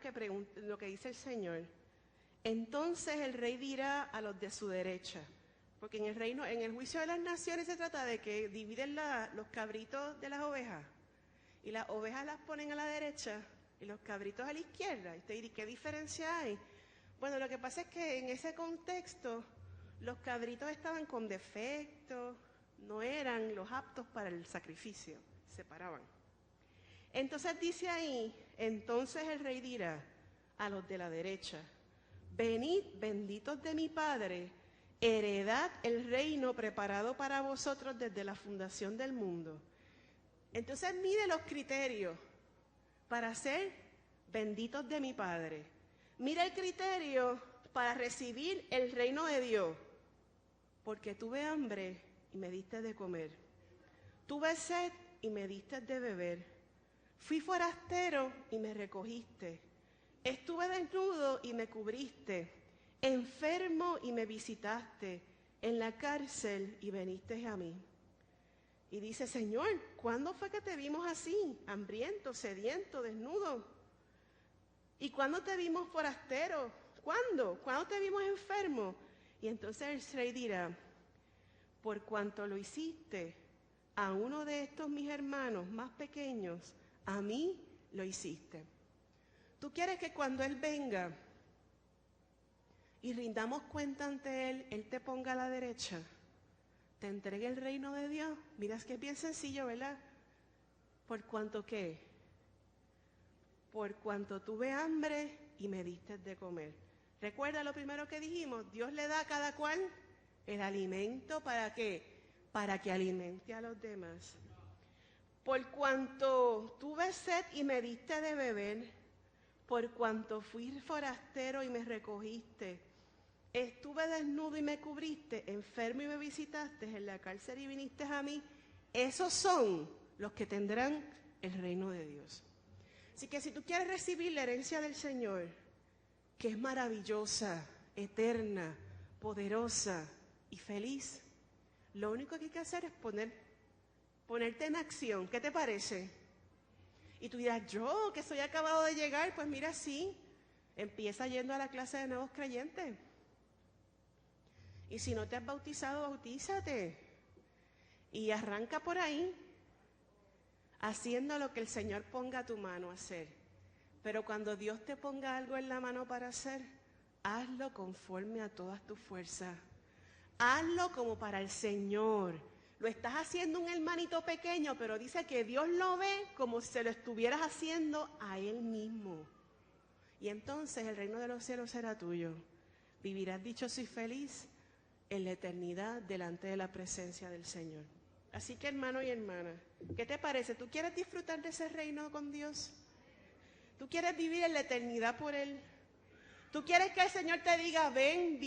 que dice el Señor. Entonces el rey dirá a los de su derecha, porque en el juicio de las naciones se trata de que dividen los cabritos de las ovejas, y las ovejas las ponen a la derecha y los cabritos a la izquierda. Y usted dice, ¿qué diferencia hay? Bueno, lo que pasa es que en ese contexto los cabritos estaban con defectos, no eran los aptos para el sacrificio, se separaban. Entonces dice ahí, entonces el rey dirá a los de la derecha, venid benditos de mi Padre, heredad el reino preparado para vosotros desde la fundación del mundo. Entonces mide los criterios para ser benditos de mi Padre. Mira el criterio para recibir el reino de Dios. Porque tuve hambre y me diste de comer. Tuve sed y me diste de beber. Fui forastero y me recogiste. Estuve desnudo y me cubriste. Enfermo y me visitaste. En la cárcel y viniste a mí. Y dice, Señor, ¿cuándo fue que te vimos así? Hambriento, sediento, desnudo. ¿Y cuándo te vimos forastero? ¿Cuándo? ¿Cuándo te vimos enfermo? Y entonces el rey dirá, por cuanto lo hiciste a uno de estos mis hermanos más pequeños, a mí lo hiciste. ¿Tú quieres que cuando Él venga y rindamos cuenta ante Él, Él te ponga a la derecha, te entregue el reino de Dios? Mira, es que es bien sencillo, ¿verdad? ¿Por cuanto qué? Por cuanto tuve hambre y me diste de comer. Recuerda lo primero que dijimos, Dios le da a cada cual el alimento, ¿para qué? Para que alimente a los demás. Por cuanto tuve sed y me diste de beber, por cuanto fui forastero y me recogiste, estuve desnudo y me cubriste, enfermo y me visitaste, en la cárcel y viniste a mí, esos son los que tendrán el reino de Dios. Así que si tú quieres recibir la herencia del Señor, que es maravillosa, eterna, poderosa y feliz, lo único que hay que hacer es ponerte en acción. ¿Qué te parece? Y tú dirás, yo que soy acabado de llegar, pues mira, sí, empieza yendo a la clase de nuevos creyentes. Y si no te has bautizado, bautízate. Y arranca por ahí, haciendo lo que el Señor ponga a tu mano a hacer. Pero cuando Dios te ponga algo en la mano para hacer, hazlo conforme a todas tus fuerzas. Hazlo como para el Señor. Lo estás haciendo un hermanito pequeño, pero dice que Dios lo ve como si se lo estuvieras haciendo a Él mismo. Y entonces el reino de los cielos será tuyo. Vivirás dichoso y feliz en la eternidad delante de la presencia del Señor. Así que, hermano y hermana, ¿qué te parece? ¿Tú quieres disfrutar de ese reino con Dios? ¿Tú quieres vivir en la eternidad por Él? ¿Tú quieres que el Señor te diga, ven,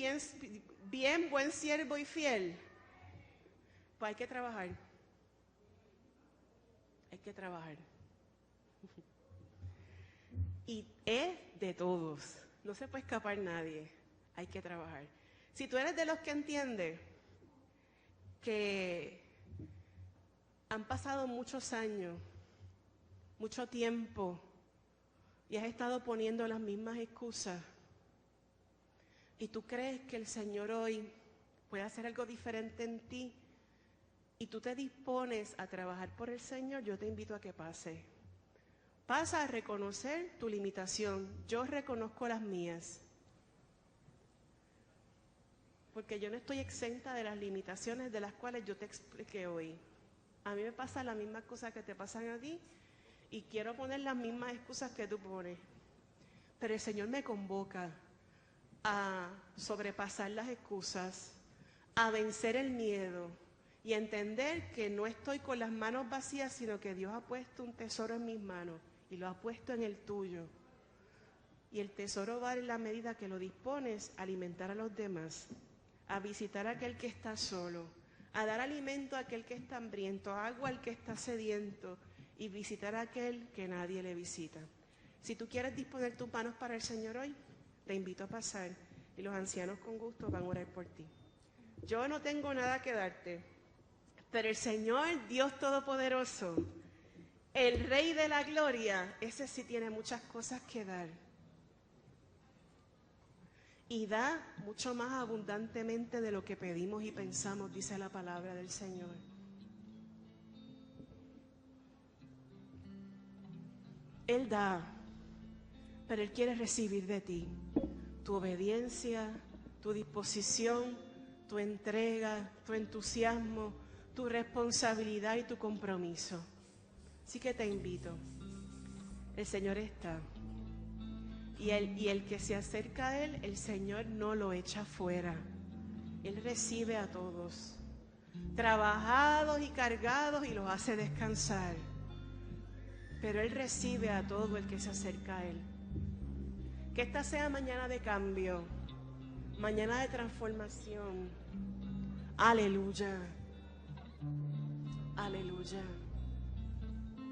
bien, buen siervo y fiel? Pues hay que trabajar. Hay que trabajar. Y es de todos. No se puede escapar nadie. Hay que trabajar. Si tú eres de los que entiende que han pasado muchos años, mucho tiempo, y has estado poniendo las mismas excusas, y tú crees que el Señor hoy puede hacer algo diferente en ti, y tú te dispones a trabajar por el Señor, yo te invito a que pase. Pasa a reconocer tu limitación. Yo reconozco las mías. Porque yo no estoy exenta de las limitaciones de las cuales yo te expliqué hoy. A mí me pasa las mismas cosas que te pasan a ti y quiero poner las mismas excusas que tú pones. Pero el Señor me convoca a sobrepasar las excusas, a vencer el miedo y a entender que no estoy con las manos vacías, sino que Dios ha puesto un tesoro en mis manos y lo ha puesto en el tuyo. Y el tesoro vale en la medida que lo dispones a alimentar a los demás, a visitar a aquel que está solo, a dar alimento a aquel que está hambriento, agua al que está sediento y visitar a aquel que nadie le visita. Si tú quieres disponer tus manos para el Señor hoy, te invito a pasar y los ancianos con gusto van a orar por ti. Yo no tengo nada que darte, pero el Señor, Dios Todopoderoso, el Rey de la Gloria, ese sí tiene muchas cosas que dar. Y da mucho más abundantemente de lo que pedimos y pensamos, dice la palabra del Señor. Él da, pero Él quiere recibir de ti tu obediencia, tu disposición, tu entrega, tu entusiasmo, tu responsabilidad y tu compromiso. Así que te invito. El Señor está. Y el que se acerca a Él, el Señor no lo echa fuera. Él recibe a todos, trabajados y cargados, y los hace descansar. Pero Él recibe a todo el que se acerca a Él. Que esta sea mañana de cambio, mañana de transformación. Aleluya. Aleluya.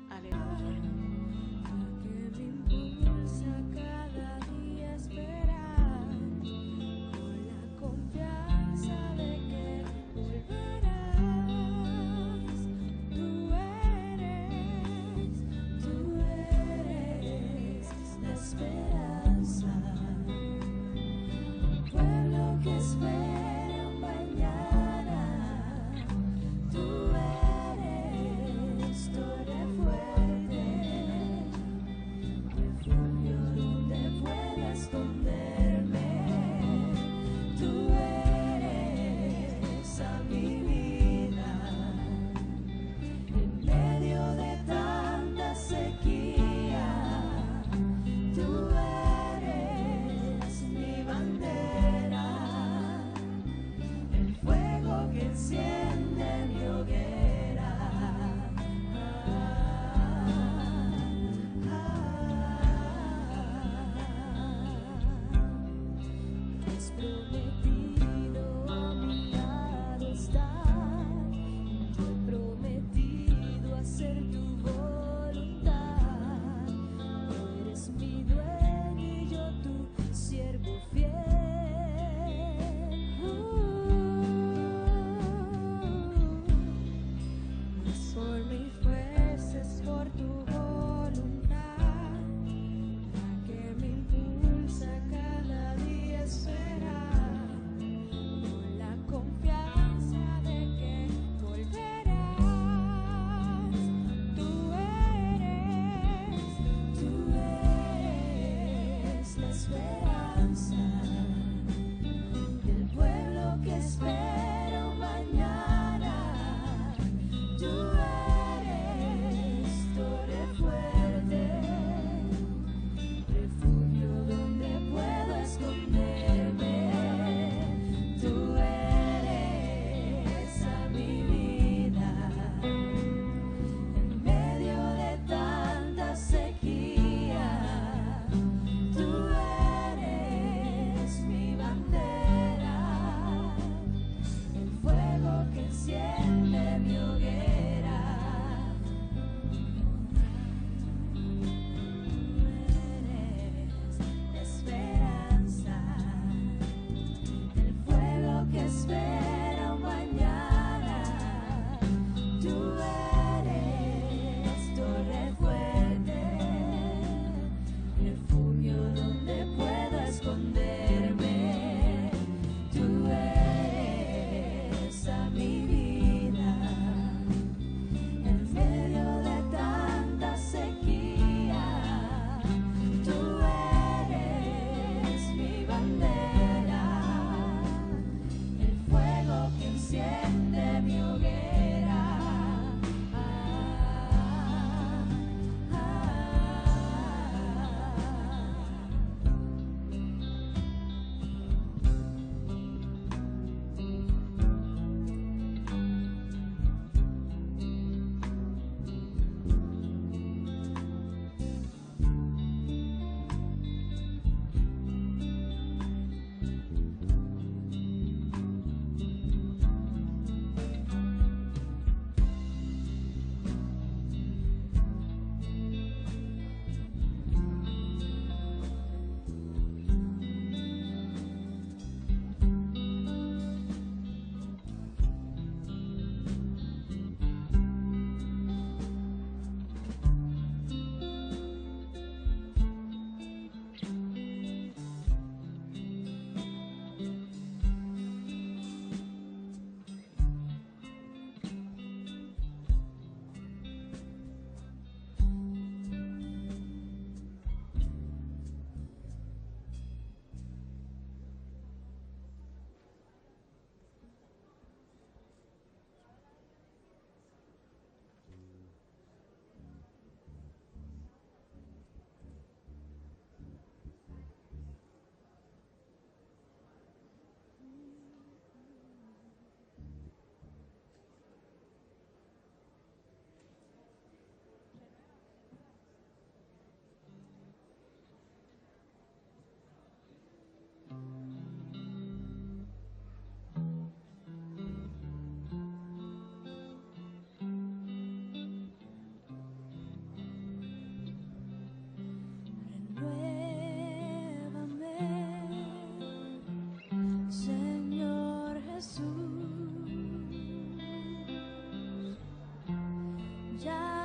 Aleluya.
Cada día esperar con la confianza de que volverás. Tú eres la esperanza. Pueblo que espera un mañana. Tú eres torre fuerte.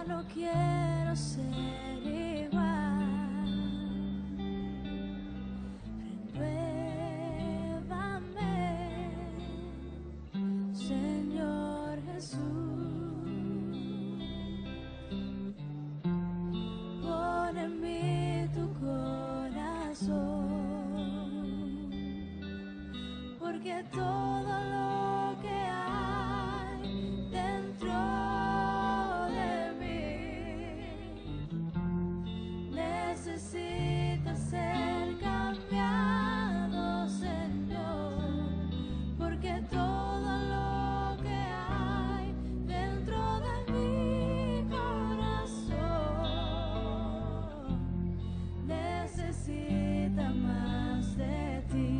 no quiero ser igual. Renuévame, Señor Jesús. Pon en mí tu corazón, porque todo lo que hay dentro de mí necesita ser cambiado, Señor, porque todo lo que hay dentro de mi corazón necesita más de ti.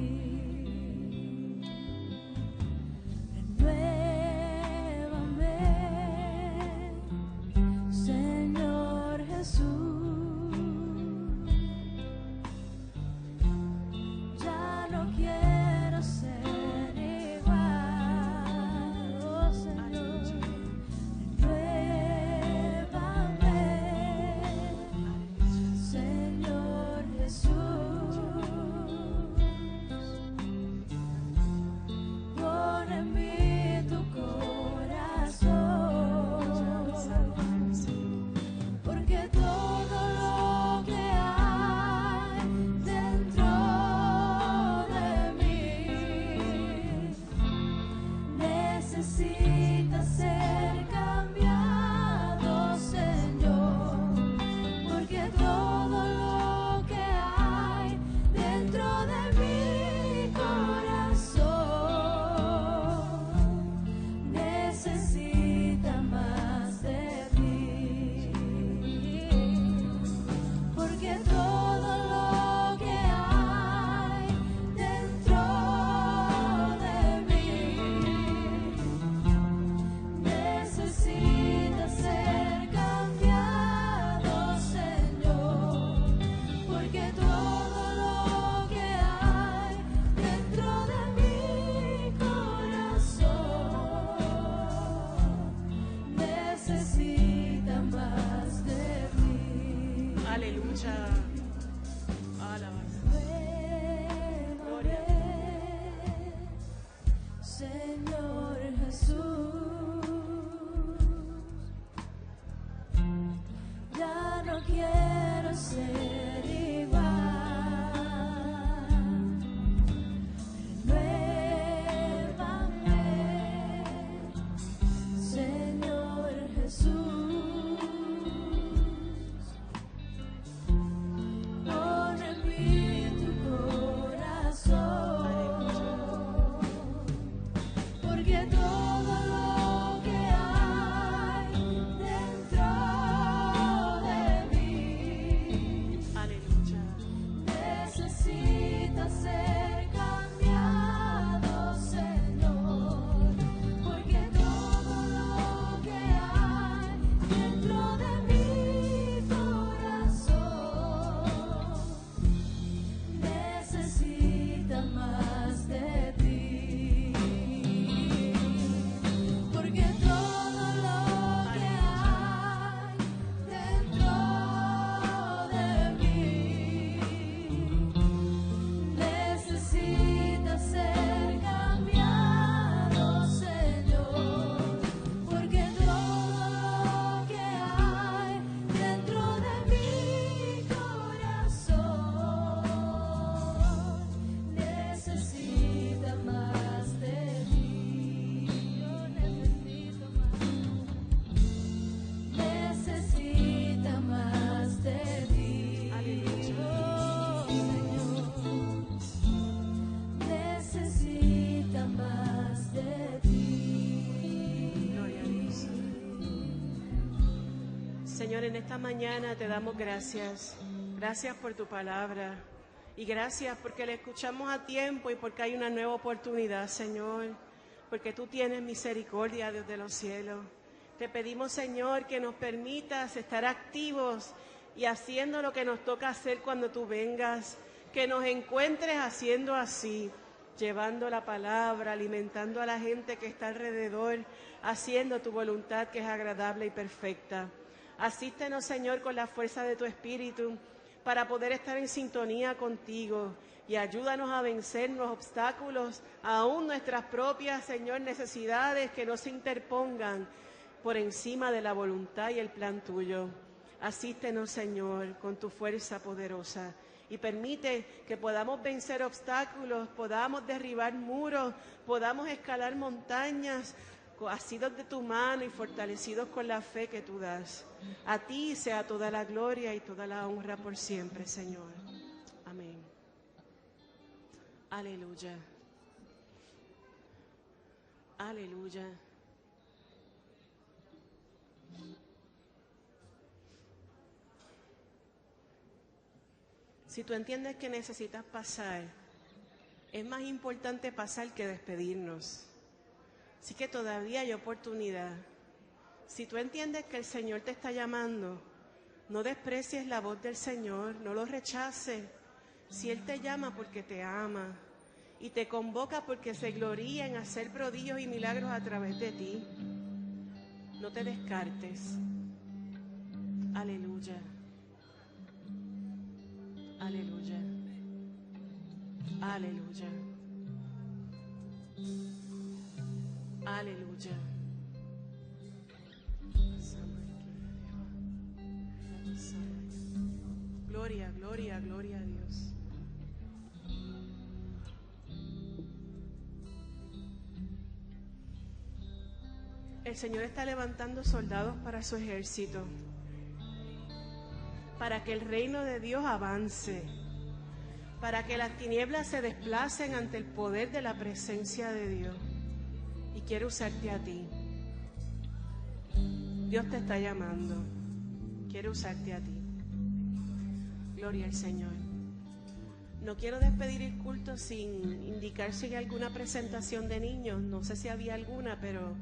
Renuévame, Señor Jesús. Ya no quiero ser igual, oh Señor. Renuévame, Señor Jesús. Pon en mí tu corazón, porque todo lo que hay dentro de mí necesita ser cambiado, Señor, porque todo lo que hay dentro de mi corazón necesita más de ti, porque todo lo que hay dentro de mí necesita ser cambiado, Señor, porque todo lo que hay dentro de mi corazón necesita más de ti.
Aleluya. Alabanza.
Renuévame, Señor Jesús. Ya no quiero ser igual. Renuévame, Señor Jesús. Pon en mí tu corazón, porque todo lo que hay dentro de mí
Aleluya.
necesita ser cambiado, Señor, porque todo lo que hay dentro de mi corazón necesita más de ti, porque todo lo que hay dentro de mí necesita ser cambiado, Señor, porque todo lo que hay dentro de mi corazón necesita más de ti. Yo necesito más de ti. Oh, Señor, necesita más de ti.
Gloria a Dios. Señor, en esta mañana te damos gracias. Gracias por tu palabra. Y gracias porque la escuchamos a tiempo y porque hay una nueva oportunidad, Señor. Porque tú tienes misericordia desde los cielos. Te pedimos, Señor, que nos permitas estar activos y haciendo lo que nos toca hacer cuando tú vengas. Que nos encuentres haciendo así, llevando la palabra, alimentando a la gente que está alrededor, haciendo tu voluntad que es agradable y perfecta. Asístenos, Señor, con la fuerza de tu Espíritu para poder estar en sintonía contigo y ayúdanos a vencer los obstáculos, aún nuestras propias, Señor, necesidades que no se interpongan por encima de la voluntad y el plan tuyo. Asístenos, Señor, con tu fuerza poderosa y permite que podamos vencer obstáculos, podamos derribar muros, podamos escalar montañas, asidos de tu mano y fortalecidos con la fe que tú das. A ti sea toda la gloria y toda la honra por siempre, Señor. Amén. Aleluya. Aleluya. Si tú entiendes que necesitas pasar, es más importante pasar que despedirnos. Así que todavía hay oportunidad. Si tú entiendes que el Señor te está llamando, no desprecies la voz del Señor, no lo rechaces. Si Él te llama porque te ama y te convoca porque se gloría en hacer prodigios y milagros a través de ti, no te descartes. Aleluya. Aleluya. Aleluya. Aleluya. Gloria, gloria, gloria a Dios. El Señor está levantando soldados para su ejército, para que el reino de Dios avance, para que las tinieblas se desplacen ante el poder de la presencia de Dios. Y quiere usarte a ti. Dios te está llamando. Quiere usarte a ti. Gloria al Señor. No quiero despedir el culto sin indicar si hay alguna presentación de niños. No sé si había alguna, pero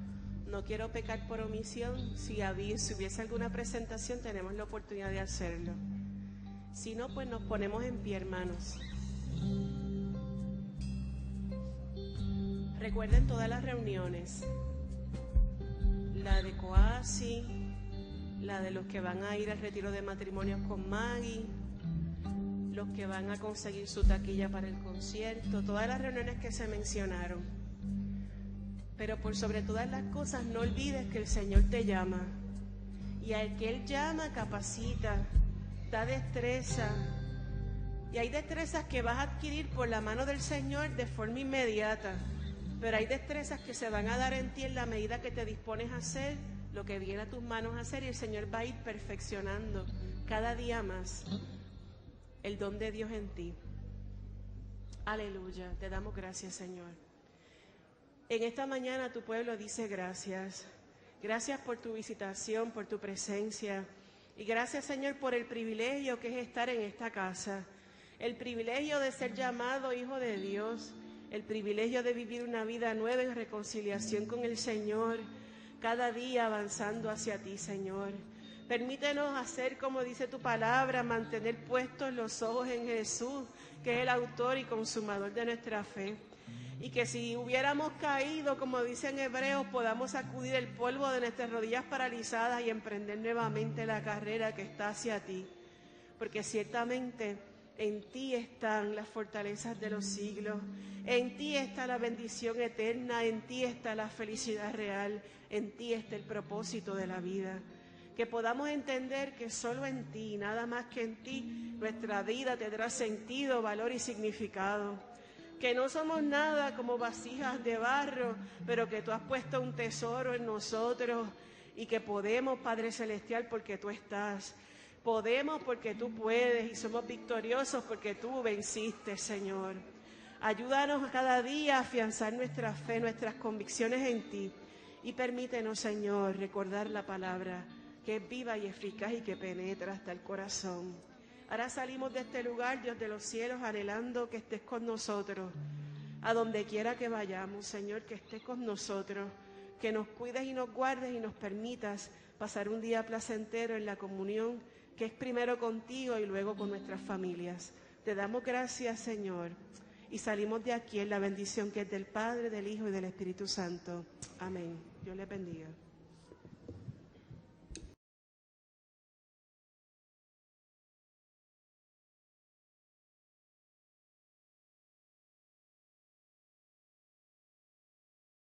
no quiero pecar por omisión. Si hubiese alguna presentación, tenemos la oportunidad de hacerlo. Si no, pues nos ponemos en pie, hermanos. Recuerden todas las reuniones, la de Coasi, la de los que van a ir al retiro de matrimonios con Maggie, los que van a conseguir su taquilla para el concierto, todas las reuniones que se mencionaron. Pero por sobre todas las cosas, no olvides que el Señor te llama. Y al que Él llama, capacita, da destreza. Y hay destrezas que vas a adquirir por la mano del Señor de forma inmediata. Pero hay destrezas que se van a dar en ti en la medida que te dispones a hacer lo que viene a tus manos a hacer, y el Señor va a ir perfeccionando cada día más el don de Dios en ti. Aleluya, te damos gracias, Señor. En esta mañana tu pueblo dice gracias. Gracias por tu visitación, por tu presencia. Y gracias, Señor, por el privilegio que es estar en esta casa. El privilegio de ser llamado hijo de Dios. El privilegio de vivir una vida nueva en reconciliación con el Señor, cada día avanzando hacia ti, Señor. Permítenos hacer como dice tu palabra, mantener puestos los ojos en Jesús, que es el autor y consumador de nuestra fe. Y que si hubiéramos caído, como dice en Hebreos, podamos sacudir el polvo de nuestras rodillas paralizadas y emprender nuevamente la carrera que está hacia ti. Porque ciertamente en ti están las fortalezas de los siglos, en ti está la bendición eterna, en ti está la felicidad real, en ti está el propósito de la vida. Que podamos entender que solo en ti, nada más que en ti, nuestra vida tendrá sentido, valor y significado. Que no somos nada como vasijas de barro, pero que tú has puesto un tesoro en nosotros y que podemos, Padre Celestial, porque tú estás. Podemos porque tú puedes y somos victoriosos porque tú venciste, Señor. Ayúdanos cada día a afianzar nuestra fe, nuestras convicciones en ti. Y permítenos, Señor, recordar la palabra que es viva y eficaz y que penetra hasta el corazón. Ahora salimos de este lugar, Dios de los cielos, anhelando que estés con nosotros. A donde quiera que vayamos, Señor, que estés con nosotros. Que nos cuides y nos guardes y nos permitas pasar un día placentero en la comunión, que es primero contigo y luego con nuestras familias. Te damos gracias, Señor, y salimos de aquí en la bendición que es del Padre, del Hijo y del Espíritu Santo. Amén. Dios les bendiga.